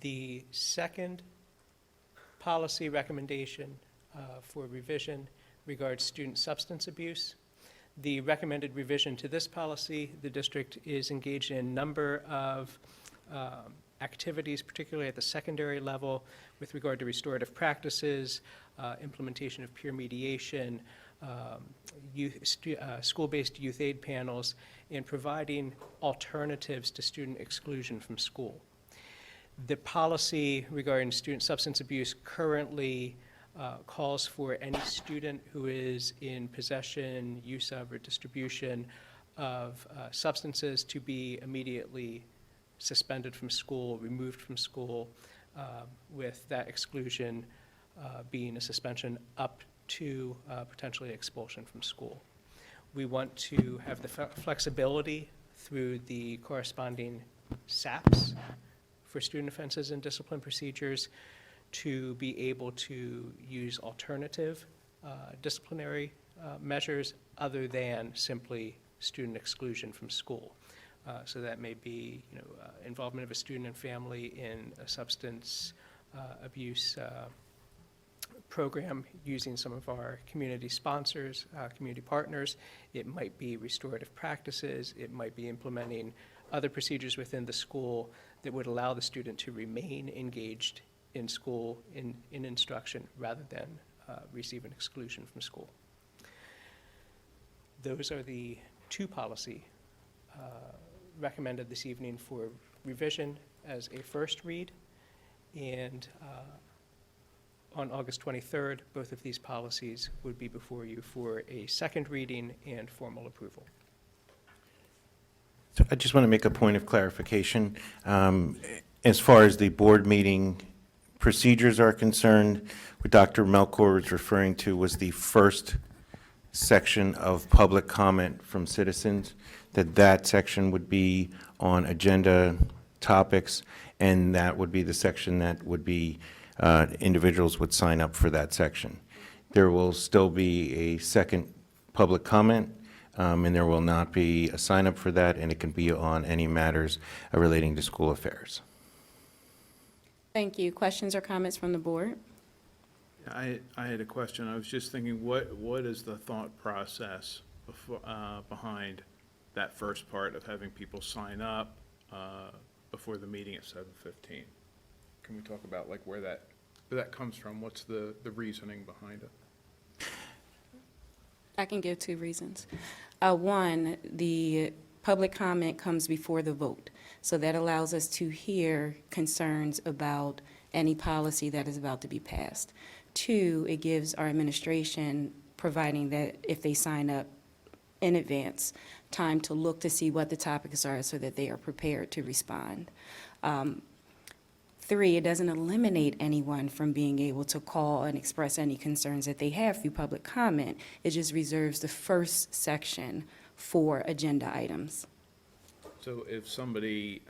The second policy recommendation for revision regards student substance abuse. The recommended revision to this policy, the district is engaged in a number of activities, particularly at the secondary level, with regard to restorative practices, implementation of peer mediation, school-based youth aid panels, and providing alternatives to student exclusion from school. The policy regarding student substance abuse currently calls for any student who is in possession, use of, or distribution of substances to be immediately suspended from school, removed from school, with that exclusion being a suspension up to potentially expulsion from school. We want to have the flexibility through the corresponding SAPs for student offenses and discipline procedures to be able to use alternative disciplinary measures other than simply student exclusion from school. So that may be, involvement of a student and family in a substance abuse program using some of our community sponsors, community partners. It might be restorative practices. It might be implementing other procedures within the school that would allow the student to remain engaged in school, in instruction, rather than receive an exclusion from school. Those are the two policy recommended this evening for revision as a first read. And on August 23rd, both of these policies would be before you for a second reading and formal approval. So I just want to make a point of clarification. As far as the board meeting procedures are concerned, what Dr. Melchor was referring to was the first section of public comment from citizens, that section would be on agenda topics, and that would be the section that would be, individuals would sign up for that section. There will still be a second public comment, and there will not be a sign up for that, and it can be on any matters relating to school affairs. Thank you. Questions or comments from the board? I had a question. I was just thinking, what is the thought process behind that first part of having people sign up before the meeting at 7:15? Can we talk about like where that comes from? What's the reasoning behind it? I can give two reasons. One, the public comment comes before the vote, so that allows us to hear concerns about any policy that is about to be passed. Two, it gives our administration, providing that if they sign up in advance, time to look to see what the topics are so that they are prepared to respond. Three, it doesn't eliminate anyone from being able to call and express any concerns that they have through public comment. It just reserves the first section for agenda items. So if somebody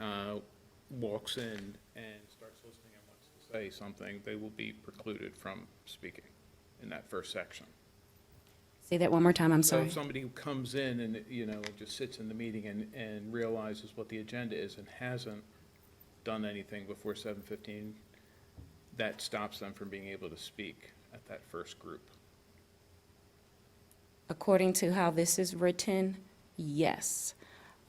walks in and starts listening and wants to say something, they will be precluded from speaking in that first section. Say that one more time, I'm So sorry. if somebody who comes in and, just sits in the meeting and realizes what the agenda is and hasn't done anything before 7:15, that stops them from being able to speak at that first group. According to how this is written, yes.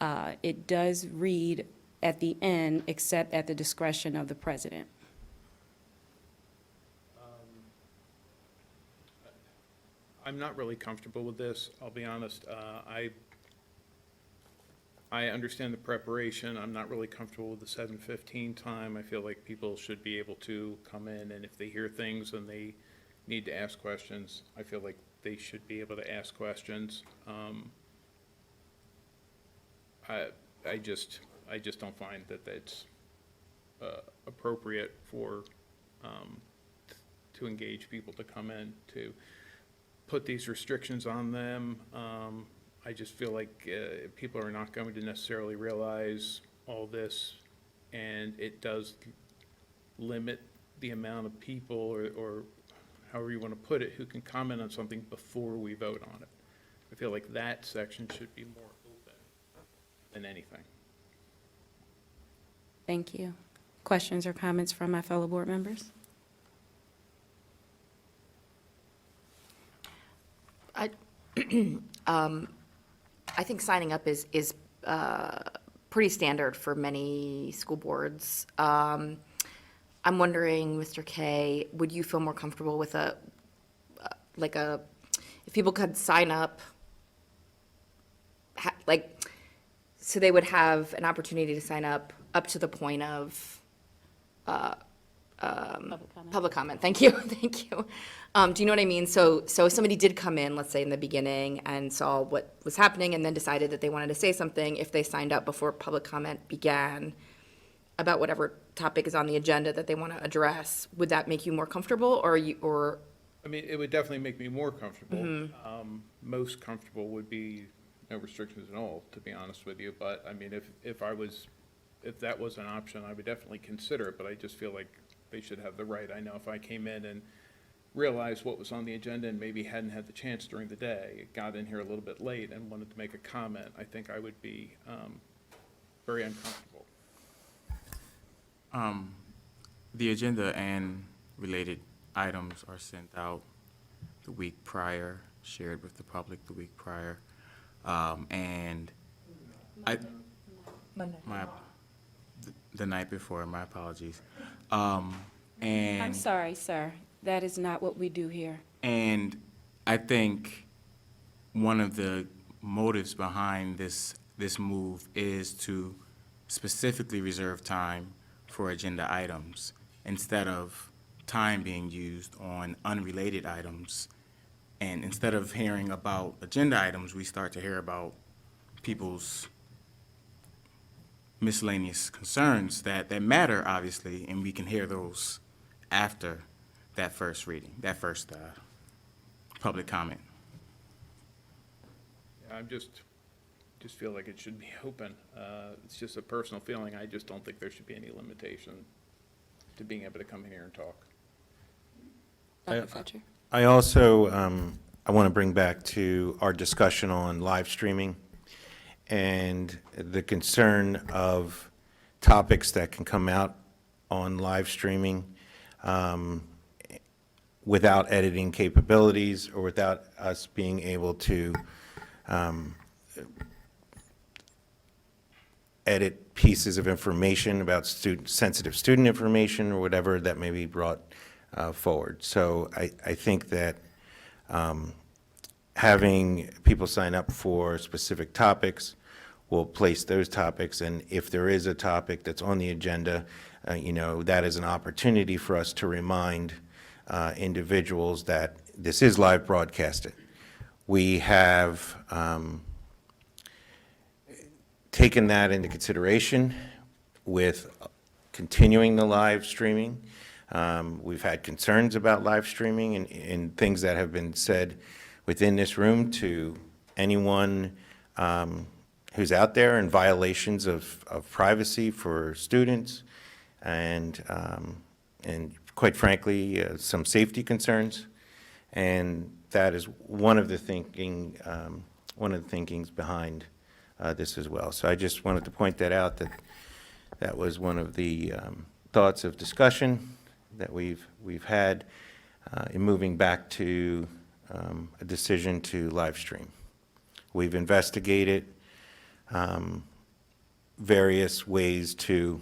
It does read at the end, except at the discretion of the president. I'm not really comfortable with this, I'll be honest. I understand the preparation. I'm not really comfortable with the 7:15 time. I feel like people should be able to come in, and if they hear things and they need to ask questions, I feel like they should be able to ask questions. I just don't find that that's appropriate for, to engage people to come in to. put these restrictions on them. I just feel like people are not going to necessarily realize all this, and it does limit the amount of people, or however you want to put it, who can comment on something before we vote on it. I feel like that section should be more open than anything. Thank you. Questions or comments from my fellow board members? I think signing up is pretty standard for many school boards. I'm wondering, Mr. K, would you feel more comfortable with if people could sign up, so they would have an opportunity to sign up to the point of public comment. Thank you, thank you. Do you know what I mean? So if somebody did come in, let's say in the beginning, and saw what was happening and then decided that they wanted to say something, if they signed up before public comment began about whatever topic is on the agenda that they want to address, would that make you more comfortable, or I mean, it would definitely make me more comfortable. Most comfortable would be no restrictions at all, to be honest with you. But I mean, if that was an option, I would definitely consider it, but I just feel like they should have the right. I know if I came in and realized what was on the agenda and maybe hadn't had the chance during the day, got in here a little bit late and wanted to make a comment, I think I would be very uncomfortable. The agenda and related items are sent out the week prior, shared with the public the week prior. And Monday. The night before, my apologies. And I'm sorry, sir. That is not what we do here. And I think one of the motives behind this move is to specifically reserve time for agenda items instead of time being used on unrelated items. And instead of hearing about agenda items, we start to hear about people's miscellaneous concerns that matter, obviously, and we can hear those after that first reading, that first public comment. I just feel like it should be open. It's just a personal feeling. I just don't think there should be any limitation to being able to come in here and talk. Dr. Fletcher? I also, I want to bring back to our discussion on live streaming and the concern of topics that can come out on live streaming without editing capabilities or without us being able to edit pieces of information about sensitive student information or whatever that may be brought forward. So I think that having people sign up for specific topics will place those topics, and if there is a topic that's on the agenda, that is an opportunity for us to remind individuals that this is live broadcasted. We have taken that into consideration with continuing the live streaming. We've had concerns about live streaming and things that have been said within this room to anyone who's out there, in violations of privacy for students and quite frankly, some safety concerns. And that is one of the thinkings behind this as well. So I just wanted to point that out, that was one of the thoughts of discussion that we've had in moving back to a decision to live stream. We've investigated various ways to,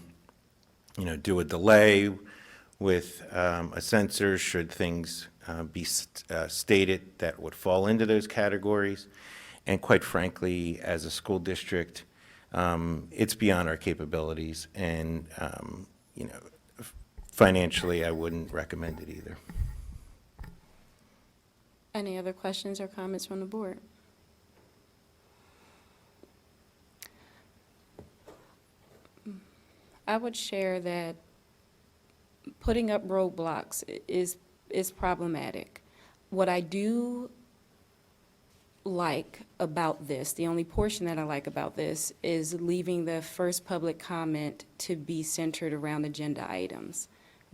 do a delay with a censor should things be stated that would fall into those categories. And quite frankly, as a school district, it's beyond our capabilities, and financially, I wouldn't recommend it either. Any other questions or comments from the board? I would share that putting up roadblocks is problematic. What I do like about this, the only portion that I like about this, is leaving the first public comment to be centered around agenda items,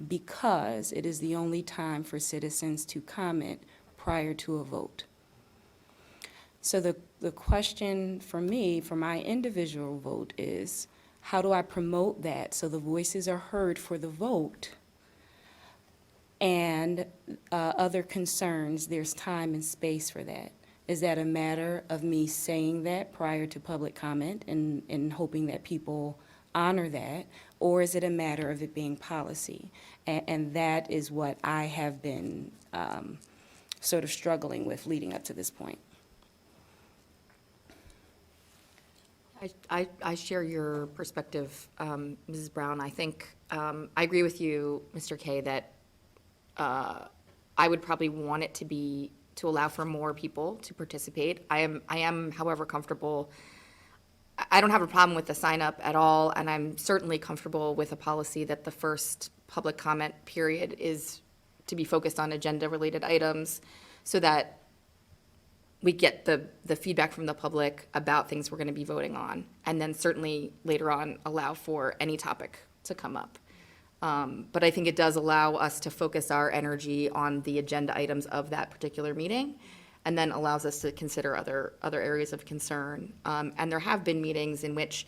because it is the only time for citizens to comment prior to a vote. So the question for me, for my individual vote, is how do I promote that so the voices are heard for the vote? And other concerns, there's time and space for that. Is that a matter of me saying that prior to public comment and hoping that people honor that? Or is it a matter of it being policy? And that is what I have been sort of struggling with leading up to this point. I share your perspective, Mrs. Brown. I think, I agree with you, Mr. Kay, that I would probably want it to allow for more people to participate. I am, however, comfortable. I don't have a problem with the sign up at all, and I'm certainly comfortable with a policy that the first public comment period is to be focused on agenda-related items, so that we get the feedback from the public about things we're going to be voting on, and then certainly later on allow for any topic to come up. But I think it does allow us to focus our energy on the agenda items of that particular meeting, and then allows us to consider other areas of concern. And there have been meetings in which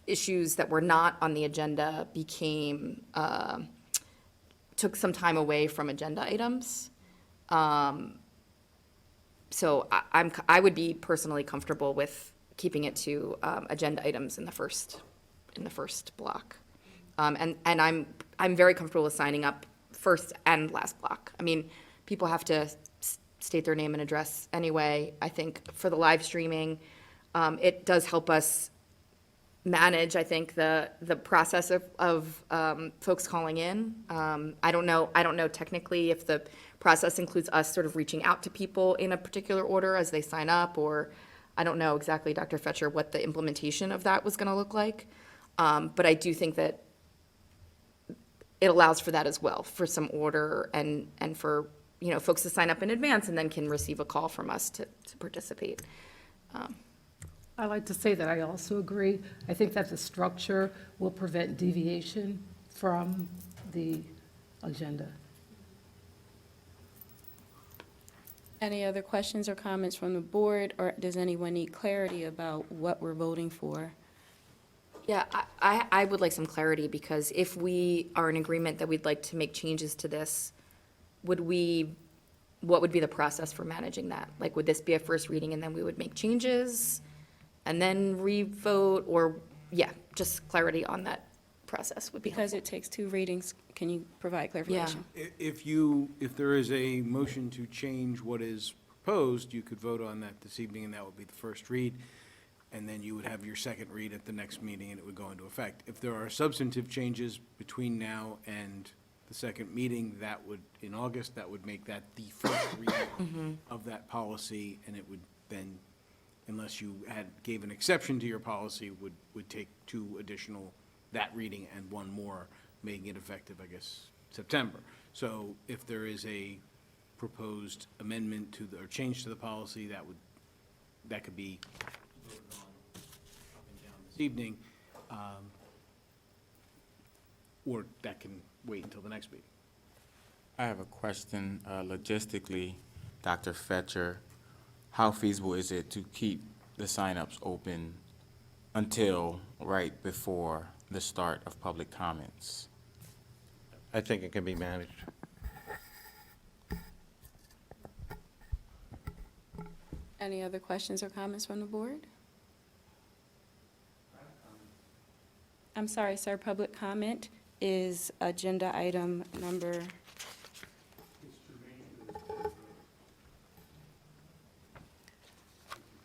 issues that were not on the agenda took some time away from agenda items. So I would be personally comfortable with keeping it to agenda items in the first block. And I'm very comfortable with signing up first and last block. I mean, people have to state their name and address anyway. I think for the live streaming, it does help us manage, I think, the process of folks calling in. I don't know technically if the process includes us sort of reaching out to people in a particular order as they sign up, or I don't know exactly, Dr. Fetcher, what the implementation of that was going to look like. But I do think that it allows for that as well, for some order and for, folks to sign up in advance and then can receive a call from us to participate. I like to say that I also agree. I think that the structure will prevent deviation from the agenda. Any other questions or comments from the board, or does anyone need clarity about what we're voting for? Yeah, I would like some clarity, because if we are in agreement that we'd like to make changes to this, what would be the process for managing that? Like, would this be a first reading and then we would make changes and then re-vote, or, just clarity on that process would be helpful. Because it takes 2 readings, can you provide clarification? If there is a motion to change what is proposed, you could vote on that this evening, and that would be the first read. And then you would have your second read at the next meeting, and it would go into effect. If there are substantive changes between now and the second meeting, in August, that would make that the first reading of that policy, and it would then, unless you gave an exception to your policy, would take 2 additional, that reading and 1 more, making it effective, I guess, September. So if there is a proposed amendment or change to the policy, that could be voted on up and down this evening, or that can wait until the next meeting. I have a question, logistically, Dr. Fetcher. How feasible is it to keep the signups open until right before the start of public comments? I think it can be managed. Any other questions or comments from the board? I'm sorry, sir, public comment is agenda item number,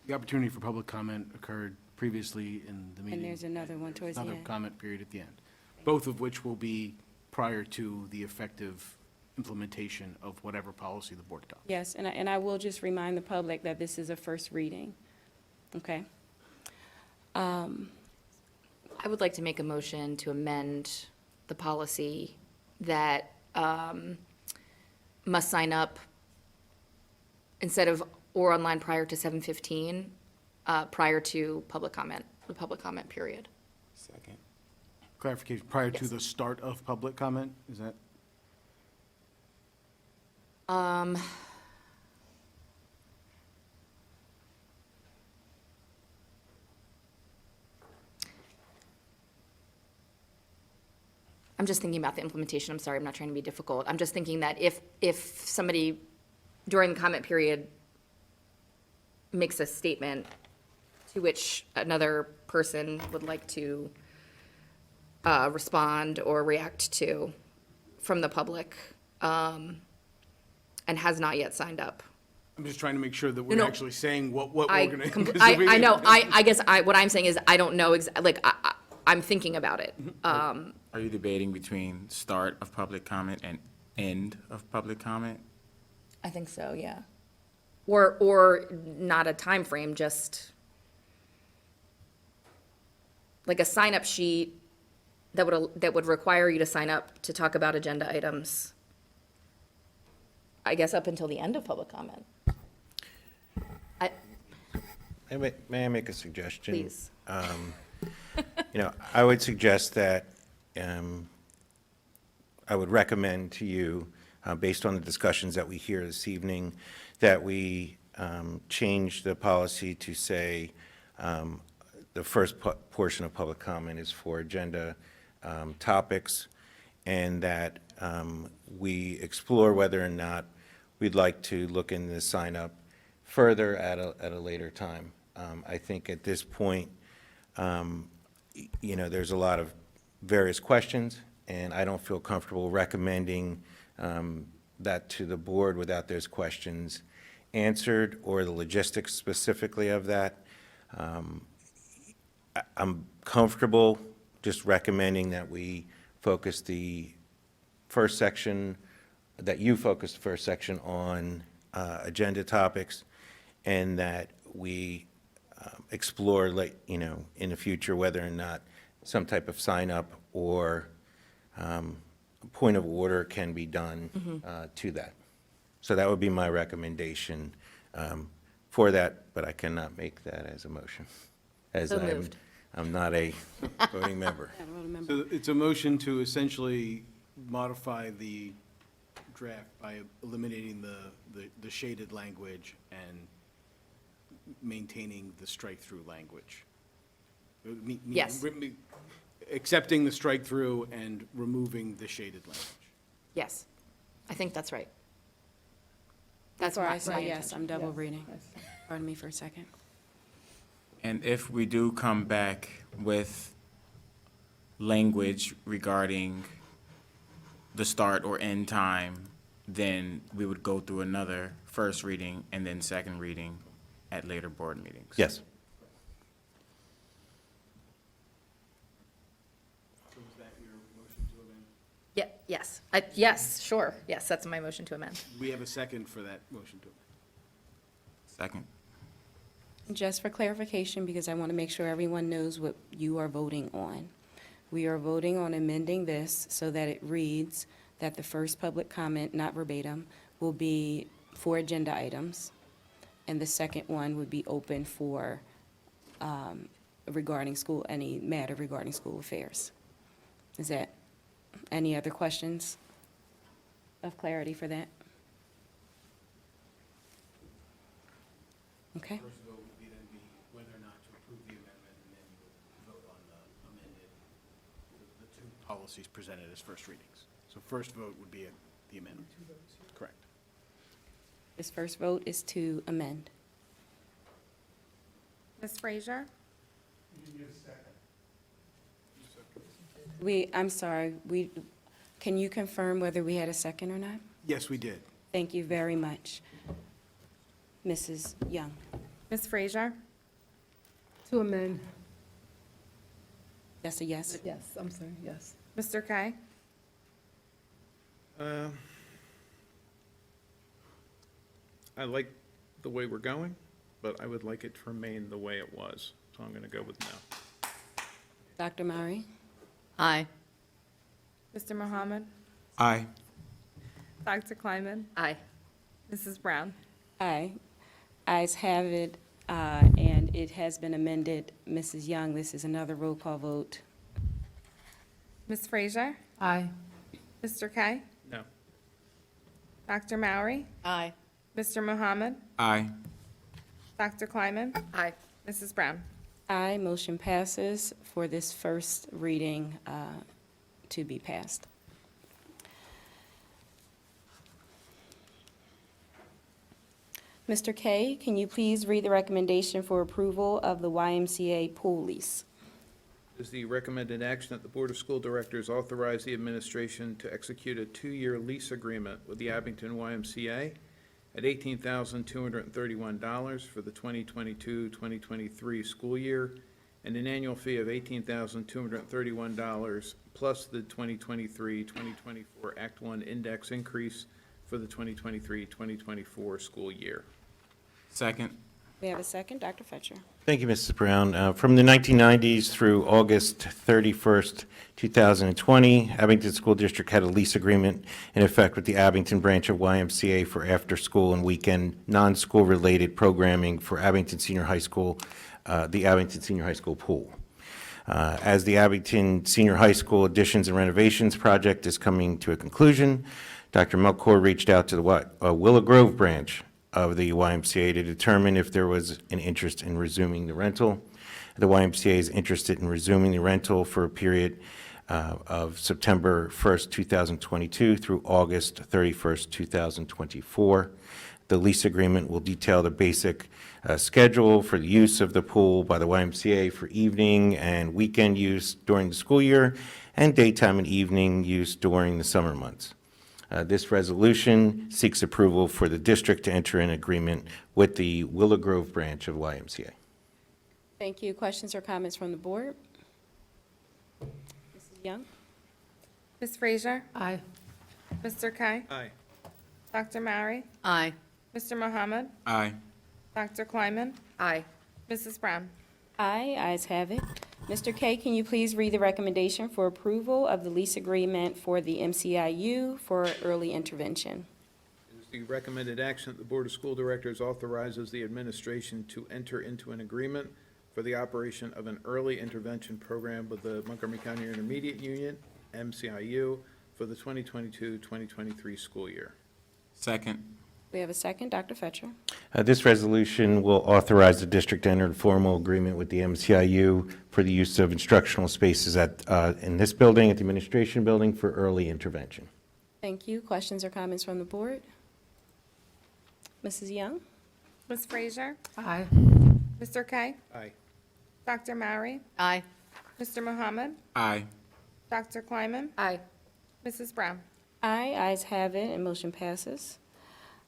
The opportunity for public comment occurred previously in the meeting. and there's another one towards the Another end. comment period at the end, both of which will be prior to the effective implementation of whatever policy the board adopts. Yes, and I will just remind the public that this is a first reading, okay? I would like to make a motion to amend the policy that must sign up, instead of or online prior to 7:15, prior to public comment, the public comment period. Second. Clarification, prior to Yes. the start of public comment, is that? I'm just thinking about the implementation. I'm sorry, I'm not trying to be difficult. I'm just thinking that if somebody during the comment period makes a statement to which another person would like to respond or react to from the public, and has not yet signed up. I'm just trying to make sure that we're No. actually saying what we're I, gonna. I know, I guess what I'm saying is I don't know, I'm thinking about it. Are you debating between start of public comment and end of public comment? I think so, yeah. Or not a time frame, just like a sign-up sheet that would require you to sign up to talk about agenda items, I guess up until the end of public comment. May I make a suggestion? Please. I would suggest that, I would recommend to you, based on the discussions that we hear this evening, that we change the policy to say the first portion of public comment is for agenda topics, and that we explore whether or not we'd like to look into the sign-up further at a later time. I think at this point, there's a lot of various questions, and I don't feel comfortable recommending that to the board without those questions answered, or the logistics specifically of that. I'm comfortable just recommending that we focus the first section, that you focus the first section on agenda topics, and that we explore, in the future, whether or not some type of sign-up or point of order can be done to that. So that would be my recommendation for that, but I cannot make that as a motion, as So moved. I'm not a voting member. So it's a motion to essentially modify the draft by eliminating the shaded language and maintaining the strike-through language. Yes. Accepting the strike-through and removing the shaded language. Yes, I think that's right. That's Before I my say yes, intention. I'm double Yes, reading. yes. Pardon me for a second. And if we do come back with language regarding the start or end time, then we would go through another first reading and then second reading at later board meetings. Yes. So is that your motion to amend? Yeah, yes, yes, sure, yes, that's my motion to amend. We have a second for that motion to amend. Second. Just for clarification, because I want to make sure everyone knows what you are voting on. We are voting on amending this so that it reads that the first public comment, not verbatim, will be for agenda items, and the second one would be open for regarding school, any matter regarding school affairs. Is that, any other questions of clarity for that? Okay. First vote would be then be whether or not to approve the amendment, and then you would vote on the amended, the two policies presented as first readings. So first vote would be the amendment. Correct. This first vote is to amend. Ms. Frazier? I'm sorry, can you confirm whether we had a second or not? Yes, we did. Thank you very much. Mrs. Young? Ms. Frazier? To amend, That's a yes? yes, I'm sorry, yes. Mr. Kay? I like the way we're going, but I would like it to remain the way it was, so I'm going to go with no. Dr. Murray? Aye. Mr. Mohammed? Aye. Dr. Kleiman? Aye. Mrs. Brown? Aye. Ayes have it, and it has been amended. Mrs. Young, this is another roll call vote. Ms. Frazier? Aye. Mr. Kay? No. Dr. Mowry? Aye. Mr. Mohammed? Aye. Dr. Kleiman? Aye. Mrs. Brown? Aye, motion passes for this first reading to be passed. Mr. Kay, can you please read the recommendation for approval of the YMCA pool lease? Is the recommended action that the Board of School Directors authorize the administration to execute a 2-year lease agreement with the Abington YMCA at $18,231 for the 2022-2023 school year, and an annual fee of $18,231 plus the 2023-2024 Act 1 index increase for the 2023-2024 school year. Second. We have a second. Dr. Fetcher. Thank you, Mrs. Brown. From the 1990s through August 31st, 2020, Abington School District had a lease agreement in effect with the Abington branch of YMCA for after-school and weekend non-school related programming for Abington Senior High School, the Abington Senior High School pool. As the Abington Senior High School additions and renovations project is coming to a conclusion, Dr. Melchor reached out to the Willow Grove branch of the YMCA to determine if there was an interest in resuming the rental. The YMCA is interested in resuming the rental for a period of September 1st, 2022 through August 31st, 2024. The lease agreement will detail the basic schedule for the use of the pool by the YMCA for evening and weekend use during the school year and daytime and evening use during the summer months. This resolution seeks approval for the district to enter an agreement with the Willow Grove branch of YMCA. Thank you. Questions or comments from the board? Mrs. Young? Ms. Frazier? Aye. Mr. Kay? Aye. Dr. Mowry? Aye. Mr. Mohammed? Aye. Dr. Kleiman? Aye. Mrs. Brown? Aye, ayes have it. Mr. Kay, can you please read the recommendation for approval of the lease agreement for the MCIU for early intervention? It is the recommended action that the Board of School Directors authorizes the administration to enter into an agreement for the operation of an early intervention program with the Montgomery County Intermediate Union, MCIU, for the 2022-2023 school year. Second. We have a second. Dr. Fetcher. This resolution will authorize the district to enter a formal agreement with the MCIU for the use of instructional spaces in this building, at the administration building, for early intervention. Thank you. Questions or comments from the board? Mrs. Young? Ms. Frazier? Aye. Mr. Kay? Aye. Dr. Mowry? Aye. Mr. Mohammed? Aye. Dr. Kleiman? Aye. Mrs. Brown? Aye, ayes have it, and motion passes.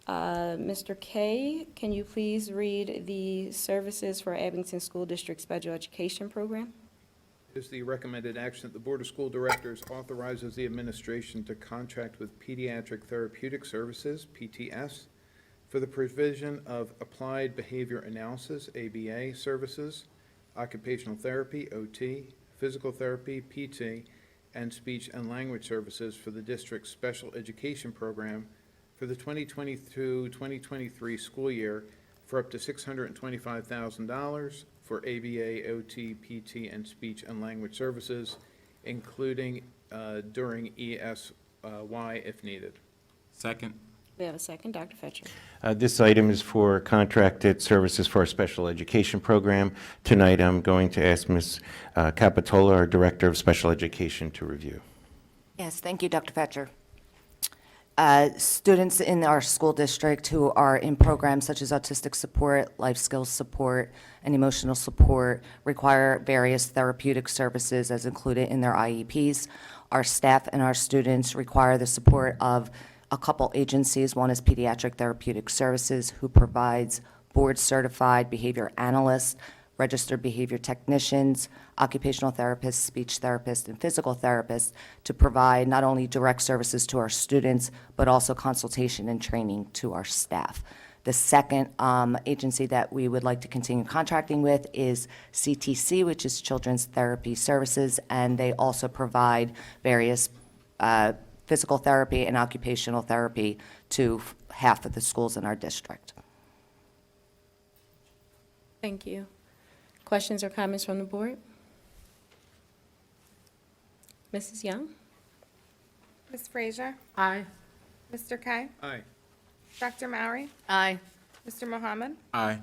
Mr. Kay, can you please read the services for Abington School District Special Education Program? It is the recommended action that the Board of School Directors authorizes the administration to contract with Pediatric Therapeutic Services, PTS, for the provision of applied behavior analysis, ABA, services, occupational therapy, OT, physical therapy, PT, and speech and language services for the district's special education program for the 2022-2023 school year for up to $625,000 for ABA, OT, PT, and speech and language services, including during ESY if needed. Second. We have a second. Dr. Fetcher. This item is for contracted services for our special education program. Tonight, I'm going to ask Ms. Capitola, our Director of Special Education, to review. Yes, thank you, Dr. Fetcher. Students in our school district who are in programs such as autistic support, life skills support, and emotional support require various therapeutic services as included in their IEPs. Our staff and our students require the support of a couple agencies. One is Pediatric Therapeutic Services, who provides board-certified behavior analysts, registered behavior technicians, occupational therapists, speech therapists, and physical therapists to provide not only direct services to our students, but also consultation and training to our staff. The second agency that we would like to continue contracting with is CTC, which is Children's Therapy Services, and they also provide various physical therapy and occupational therapy to half of the schools in our district. Thank you. Questions or comments from the board? Mrs. Young? Ms. Frazier? Aye. Mr. Kay? Aye. Dr. Mowry? Aye. Mr. Mohammed? Aye.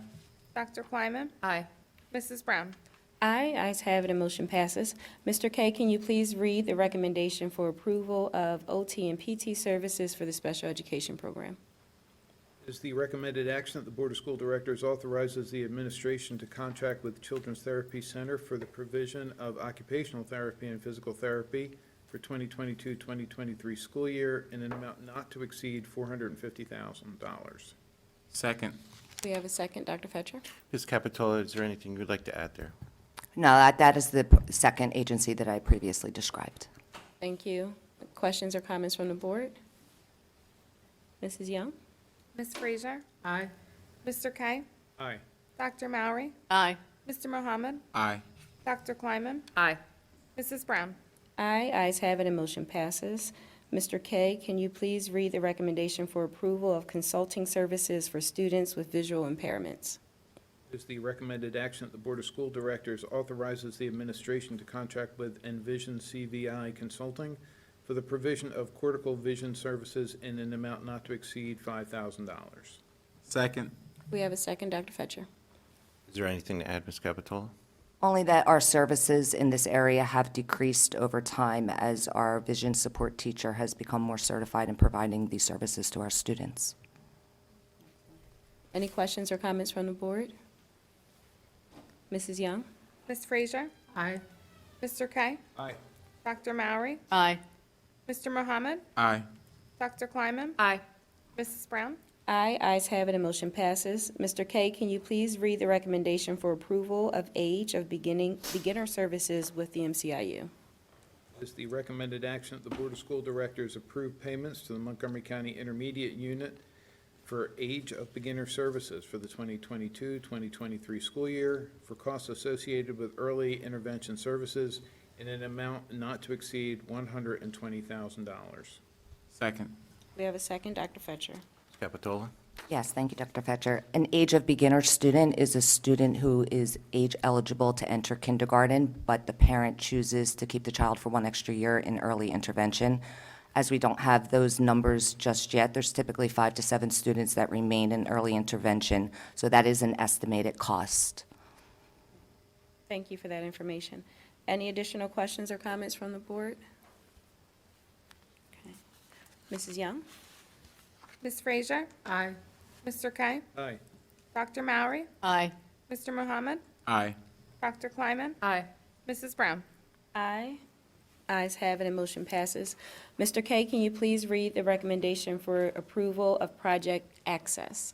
Dr. Kleiman? Aye. Mrs. Brown? Aye, ayes have it, and motion passes. Mr. Kay, can you please read the recommendation for approval of OT and PT services for the special education program? Is the recommended action that the Board of School Directors authorizes the administration to contract with Children's Therapy Center for the provision of occupational therapy and physical therapy for 2022-2023 school year in an amount not to exceed $450,000. Second. We have a second, Dr. Fetcher. Ms. Capitola, is there anything you'd like to add there? No, that is the second agency that I previously described. Thank you. Questions or comments from the board? Mrs. Young? Ms. Frazier? Aye. Mr. Kay? Aye. Dr. Mowry? Aye. Mr. Mohammed? Aye. Dr. Kleiman? Aye. Mrs. Brown? Aye, ayes have it, and motion passes. Mr. Kay, can you please read the recommendation for approval of consulting services for students with visual impairments? Is the recommended action that the Board of School Directors authorizes the administration to contract with Envision CVI Consulting for the provision of cortical vision services in an amount not to exceed $5,000. Second. We have a second, Dr. Fetcher. Is there anything to add, Ms. Capitola? Only that our services in this area have decreased over time as our vision support teacher has become more certified in providing these services to our students. Any questions or comments from the board? Mrs. Young? Ms. Frazier? Aye. Mr. Kay? Aye. Dr. Mowry? Aye. Mr. Mohammed? Aye. Dr. Kleiman? Aye. Mrs. Brown? Aye, ayes have it, and motion passes. Mr. Kay, can you please read the recommendation for approval of age of beginner services with the MCIU? Is the recommended action that the Board of School Directors approve payments to the Montgomery County Intermediate Unit for age of beginner services for the 2022-2023 school year for costs associated with early intervention services in an amount not to exceed $120,000. Second. We have a second, Dr. Fetcher. Ms. Capitola? Yes, thank you, Dr. Fetcher. An age of beginner student is a student who is age eligible to enter kindergarten, but the parent chooses to keep the child for one extra year in early intervention. As we don't have those numbers just yet, there's typically 5 to 7 students that remain in early intervention, so that is an estimated cost. Thank you for that information. Any additional questions or comments from the board? Okay. Mrs. Young? Ms. Frazier? Aye. Mr. Kay? Aye. Dr. Mowry? Aye. Mr. Mohammed? Aye. Dr. Kleiman? Aye. Mrs. Brown? Aye. Ayes have it, and motion passes. Mr. Kay, can you please read the recommendation for approval of project access?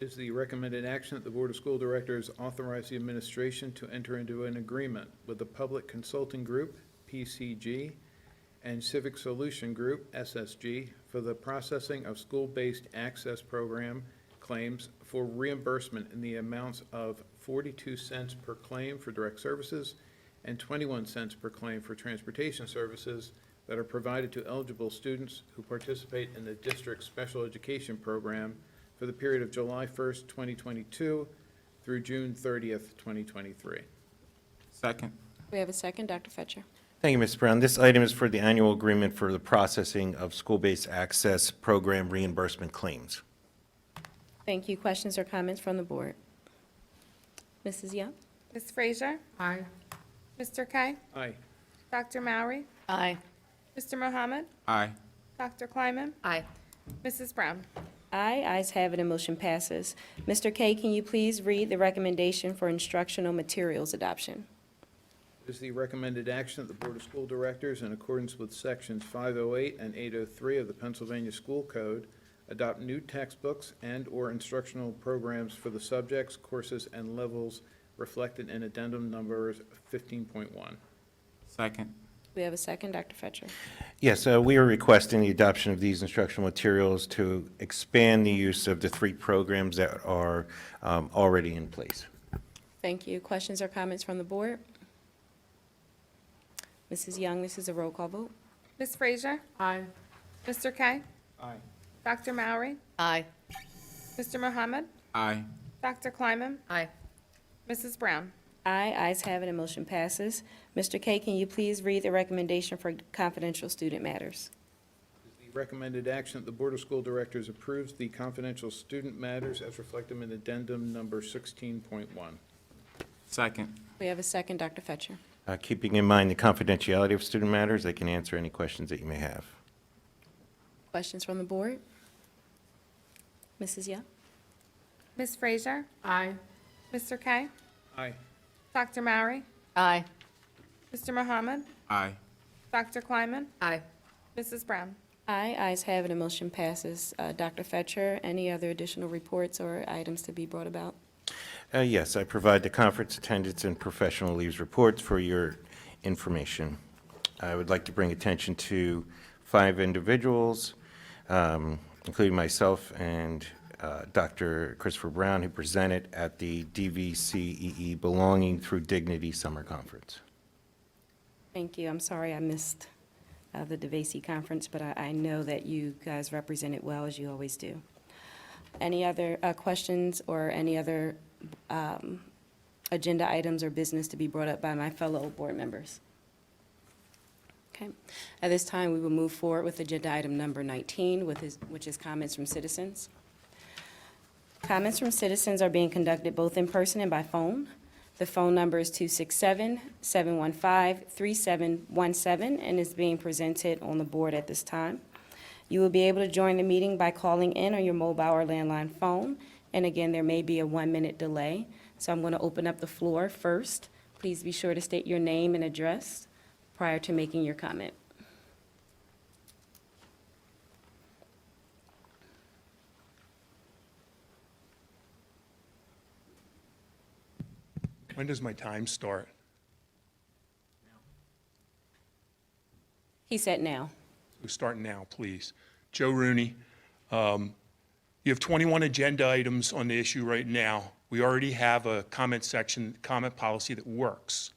Is the recommended action that the Board of School Directors authorize the administration to enter into an agreement with the Public Consulting Group, PCG, and Civic Solution Group, SSG, for the processing of school-based access program claims for reimbursement in the amounts of 42 cents per claim for direct services and 21 cents per claim for transportation services that are provided to eligible students who participate in the district's special education program for the period of July 1st, 2022 through June 30th, 2023. Second. We have a second, Dr. Fetcher. Thank you, Ms. Brown. This item is for the annual agreement for the processing of school-based access program reimbursement claims. Thank you. Questions or comments from the board? Mrs. Young? Ms. Frazier? Aye. Mr. Kay? Aye. Dr. Mowry? Aye. Mr. Mohammed? Aye. Dr. Kleiman? Aye. Mrs. Brown? Aye, ayes have it, and motion passes. Mr. Kay, can you please read the recommendation for instructional materials adoption? Is the recommended action that the Board of School Directors, in accordance with Sections 508 and 803 of the Pennsylvania School Code, adopt new textbooks and/or instructional programs for the subjects, courses, and levels reflected in addendum numbers 15.1. Second. We have a second, Dr. Fetcher. Yes, we are requesting the adoption of these instructional materials to expand the use of the 3 programs that are already in place. Thank you. Questions or comments from the board? Mrs. Young, this is a roll call vote. Ms. Frazier? Aye. Mr. Kay? Aye. Dr. Mowry? Aye. Mr. Mohammed? Aye. Dr. Kleiman? Aye. Mrs. Brown? Aye, ayes have it, and motion passes. Mr. Kay, can you please read the recommendation for confidential student matters? The recommended action that the Board of School Directors approves the confidential student matters as reflected in addendum number 16.1. Second. We have a second, Dr. Fetcher. Keeping in mind the confidentiality of student matters, they can answer any questions that you may have. Questions from the board? Mrs. Young? Ms. Frazier? Aye. Mr. Kay? Aye. Dr. Mowry? Aye. Mr. Mohammed? Aye. Dr. Kleiman? Aye. Mrs. Brown? Aye, ayes have it, and motion passes. Dr. Fetcher, any other additional reports or items to be brought about? Yes, I provide the conference attendance and professional leaves reports for your information. I would like to bring attention to 5 individuals, including myself and Dr. Christopher Brown, who presented at the DVCEE Belonging Through Dignity Summer Conference. Thank you. I'm sorry I missed the DeVacy conference, but I know that you guys represent it well, as you always do. Any other questions or any other agenda items or business to be brought up by my fellow board members? Okay. At this time, we will move forward with agenda item number 19, which is comments from citizens. Comments from citizens are being conducted both in person and by phone. The phone number is 267-715-3717 and is being presented on the board at this time. You will be able to join the meeting by calling in on your mobile or landline phone. And again, there may be a 1-minute delay. So I'm going to open up the floor first. Please be sure to state your name and address prior to making your comment. When does my time start? He said now. So start now, please. Joe Rooney, you have 21 agenda items on the issue right now. We already have a comment section, comment policy that works.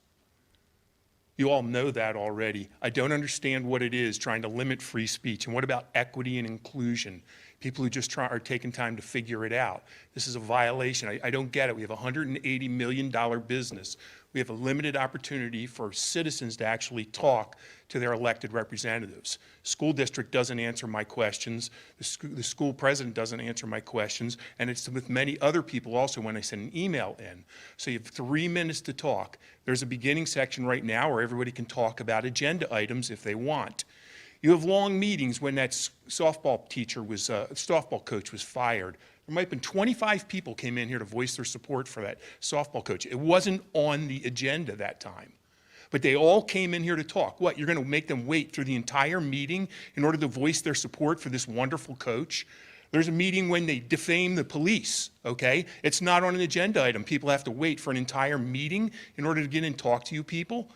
You all know that already. I don't understand what it is trying to limit free speech. And what about equity and inclusion? People who just are taking time to figure it out. This is a violation. I don't get it. We have a $180 million business. We have a limited opportunity for citizens to actually talk to their elected representatives. School district doesn't answer my questions. The school president doesn't answer my questions. And it's with many other people also when I send an email in. So you have 3 minutes to talk. There's a beginning section right now where everybody can talk about agenda items if they want. You have long meetings when that softball coach was fired. There might have been 25 people came in here to voice their support for that softball coach. It wasn't on the agenda that time. But they all came in here to talk. What, you're going to make them wait through the entire meeting in order to voice their support for this wonderful coach? There's a meeting when they defame the police, okay? It's not on an agenda item. People have to wait for an entire meeting in order to get in and talk to you people.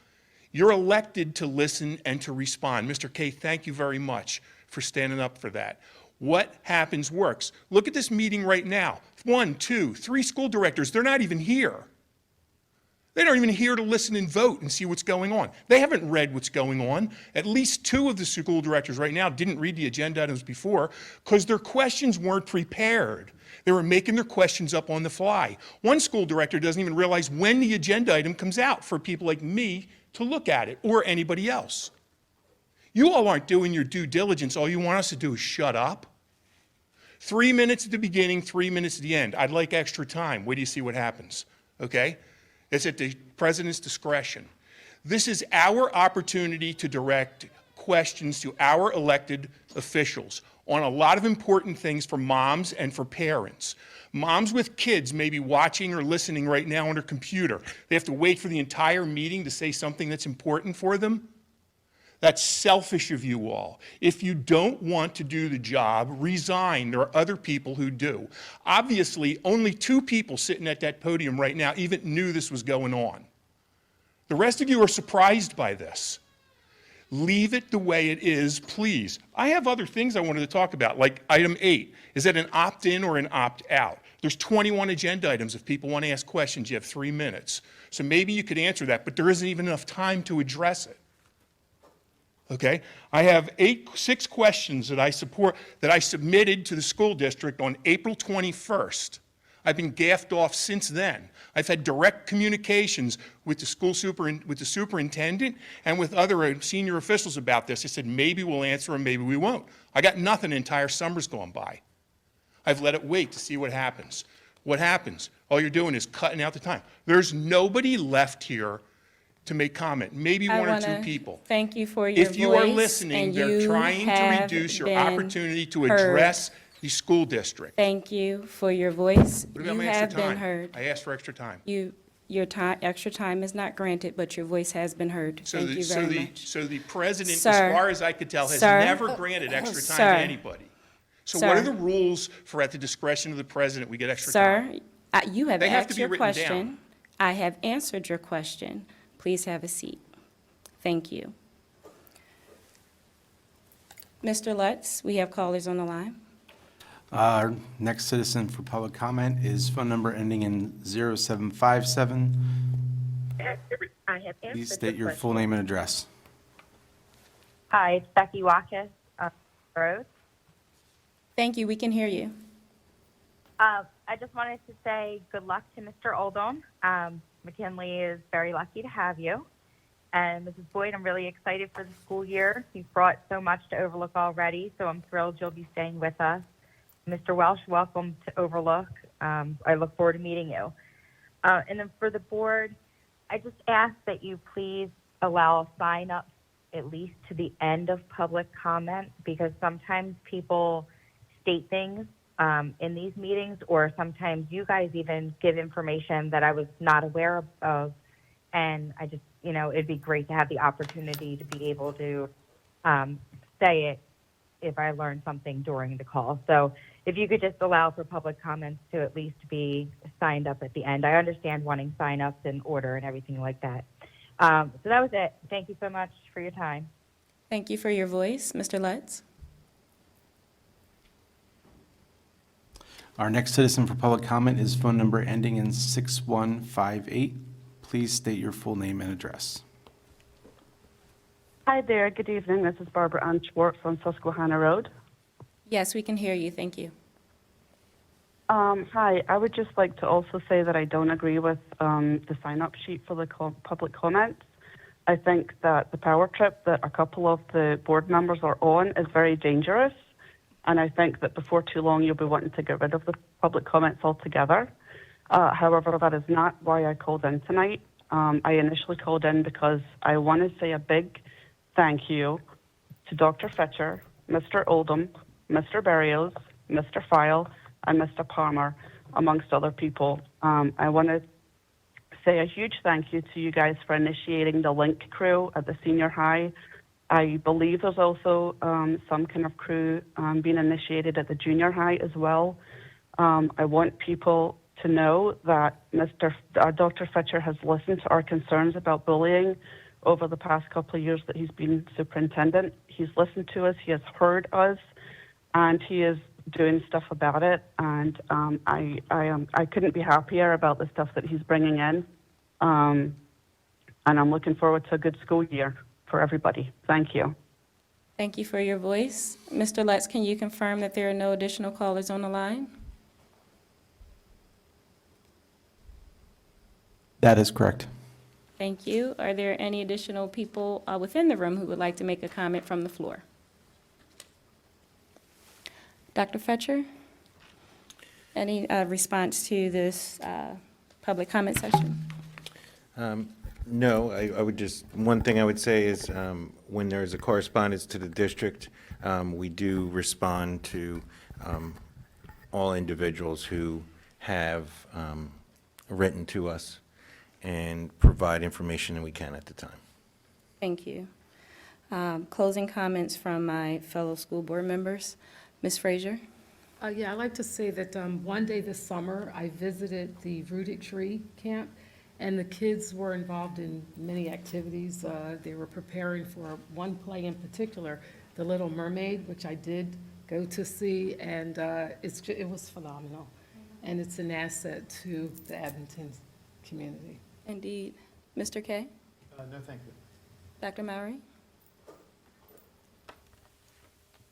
You're elected to listen and to respond. Mr. Kay, thank you very much for standing up for that. What happens works. Look at this meeting right now. 1, 2, 3 school directors, they're not even here. They're not even here to listen and vote and see what's going on. They haven't read what's going on. At least 2 of the school directors right now didn't read the agenda items before because their questions weren't prepared. They were making their questions up on the fly. One school director doesn't even realize when the agenda item comes out for people like me to look at it, or anybody else. You all aren't doing your due diligence. All you want us to do is shut up. 3 minutes at the beginning, 3 minutes at the end. I'd like extra time. Wait till you see what happens, okay? It's at the president's discretion. This is our opportunity to direct questions to our elected officials on a lot of important things for moms and for parents. Moms with kids may be watching or listening right now on their computer. They have to wait for the entire meeting to say something that's important for them. That's selfish of you all. If you don't want to do the job, resign. There are other people who do. Obviously, only 2 people sitting at that podium right now even knew this was going on. The rest of you are surprised by this. Leave it the way it is, please. I have other things I wanted to talk about, like item 8. Is that an opt-in or an opt-out? There's 21 agenda items. If people want to ask questions, you have 3 minutes. So maybe you could answer that, but there isn't even enough time to address it. Okay? I have 6 questions that I submitted to the school district on April 21st. I've been gaffed off since then. I've had direct communications with the with the superintendent and with other senior officials about this. I said, maybe we'll answer and maybe we won't. I got nothing. The entire summer's gone by. I've let it wait to see what happens. What happens? All you're doing is cutting out the time. There's nobody left here to make comment, maybe I one or two wanna people. Thank you for your voice. If you are listening, and they're you trying to have reduce your been opportunity to heard. address the school district. Thank you for your voice. What about You my extra have been time? heard. I asked for extra time. Your time, extra time is not granted, but your voice has been heard. So Thank the- you so very the- much. So the president, as Sir, far as I could tell, has sir, never granted extra time sir, to anybody. So what are sir. the rules for at the discretion of the president, we get extra Sir, time? you have They have to asked be your written down. question. I have answered your question. Please have a seat. Thank you. Mr. Lutz, we have callers on the line. Our next citizen for public comment is phone number ending in 0757. I have answered Please the state your question. full name and address. Hi, it's Becky Watkins, Rose. Thank you, we can hear you. I just wanted to say good luck to Mr. Oldham. McKinley is very lucky to have you. And Mrs. Boyd, I'm really excited for the school year. You've brought so much to Overlook already, so I'm thrilled you'll be staying with us. Mr. Welsh, welcome to Overlook. I look forward to meeting you. And then for the board, I just ask that you please allow sign-ups at least to the end of public comment, because sometimes people state things in these meetings, or sometimes you guys even give information that I was not aware of. And I just, it'd be great to have the opportunity to be able to say it if I learned something during the call. So if you could just allow for public comments to at least be signed up at the end. I understand wanting sign-ups in order and everything like that. So that was it. Thank you so much for your time. Thank you for your voice. Mr. Lutz? Our next citizen for public comment is phone number ending in 6158. Please state your full name and address. Hi there, good evening. This is Barbara Ann Schwartz on Susquehanna Road. Yes, we can hear you. Thank you. Hi, I would just like to also say that I don't agree with the sign-up sheet for the public comments. I think that the power trip that a couple of the board members are on is very dangerous, and I think that before too long you'll be wanting to get rid of the public comments altogether. However, that is not why I called in tonight. I initially called in because I want to say a big thank you to Dr. Fetcher, Mr. Oldham, Mr. Berrios, Mr. File, and Mr. Palmer, amongst other people. I want to say a huge thank you to you guys for initiating the link crew at the senior high. I believe there's also some kind of crew being initiated at the junior high as well. I want people to know that Dr. Fetcher has listened to our concerns about bullying over the past couple of years that he's been superintendent. He's listened to us, he has heard us, and he is doing stuff about it. And I couldn't be happier about the stuff that he's bringing in. And I'm looking forward to a good school year for everybody. Thank you. Thank you for your voice. Mr. Lutz, can you confirm that there are no additional callers on the line? That is correct. Thank you. Are there any additional people within the room who would like to make a comment from the floor? Dr. Fetcher? Any response to this public comment session? No, I would just, one thing I would say is when there's a correspondence to the district, we do respond to all individuals who have written to us and provide information that we can at the time. Thank you. Closing comments from my fellow school board members. Ms. Frazier? Yeah, I'd like to say that one day this summer, I visited the Rooted Tree Camp, and the kids were involved in many activities. They were preparing for one play in particular, The Little Mermaid, which I did go to see, and it was phenomenal. And it's an asset to the Abington community. Indeed. Mr. Kay? No, thank you. Dr. Mowry?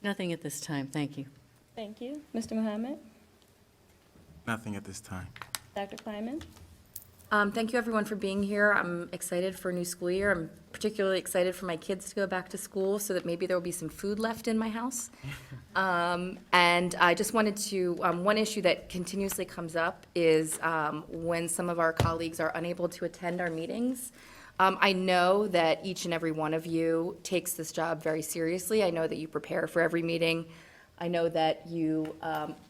Nothing at this time, thank you. Thank you. Mr. Muhammad? Nothing at this time. Dr. Kleiman? Thank you, everyone, for being here. I'm excited for a new school year. I'm particularly excited for my kids to go back to school so that maybe there will be some food left in my house. And I just wanted to, one issue that continuously comes up is when some of our colleagues are unable to attend our meetings. I know that each and every one of you takes this job very seriously. I know that you prepare for every meeting. I know that you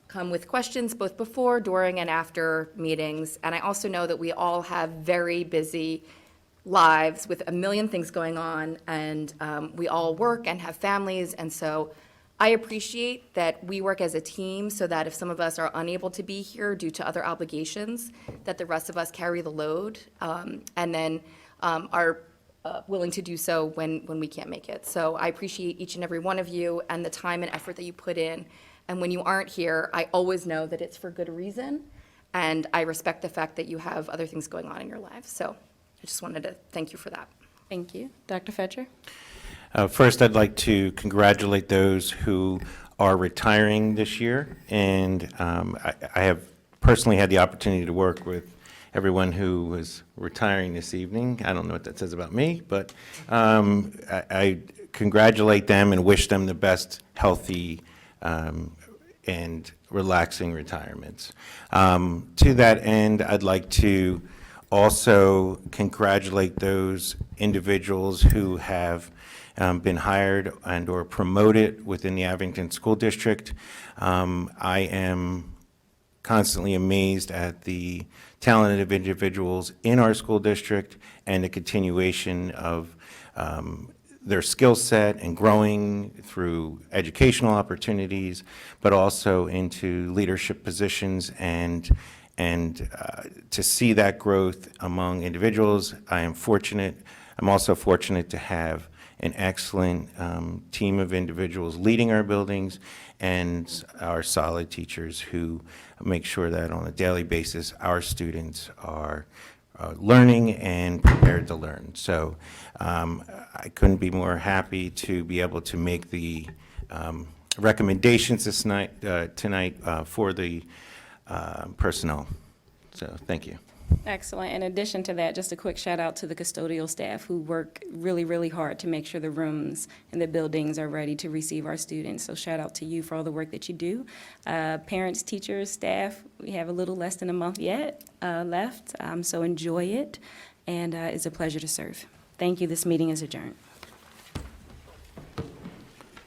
come with questions both before, during, and after meetings. And I also know that we all have very busy lives with a million things going on, and we all work and have families. And so I appreciate that we work as a team so that if some of us are unable to be here due to other obligations, that the rest of us carry the load, and then are willing to do so when we can't make it. So I appreciate each and every one of you and the time and effort that you put in. And when you aren't here, I always know that it's for good reason, and I respect the fact that you have other things going on in your lives. So I just wanted to thank you for that. Thank you. Dr. Fetcher? First, I'd like to congratulate those who are retiring this year, and I have personally had the opportunity to work with everyone who was retiring this evening. I don't know what that says about me, but I congratulate them and wish them the best healthy and relaxing retirements. To that end, I'd like to also congratulate those individuals who have been hired and or promoted within the Abington School District. I am constantly amazed at the talented individuals in our school district and the continuation of their skill set and growing through educational opportunities, but also into leadership positions and to see that growth among individuals. I am fortunate. I'm also fortunate to have an excellent team of individuals leading our buildings and our solid teachers who make sure that on a daily basis our students are learning and prepared to learn. So I couldn't be more happy to be able to make the recommendations tonight for the personnel. So thank you. Excellent. In addition to that, just a quick shout out to the custodial staff who work really, really hard to make sure the rooms and the buildings are ready to receive our students. So shout out to you for all the work that you do. Parents, teachers, staff, we have a little less than a month yet left, so enjoy it, and it's a pleasure to serve. Thank you. This meeting is adjourned.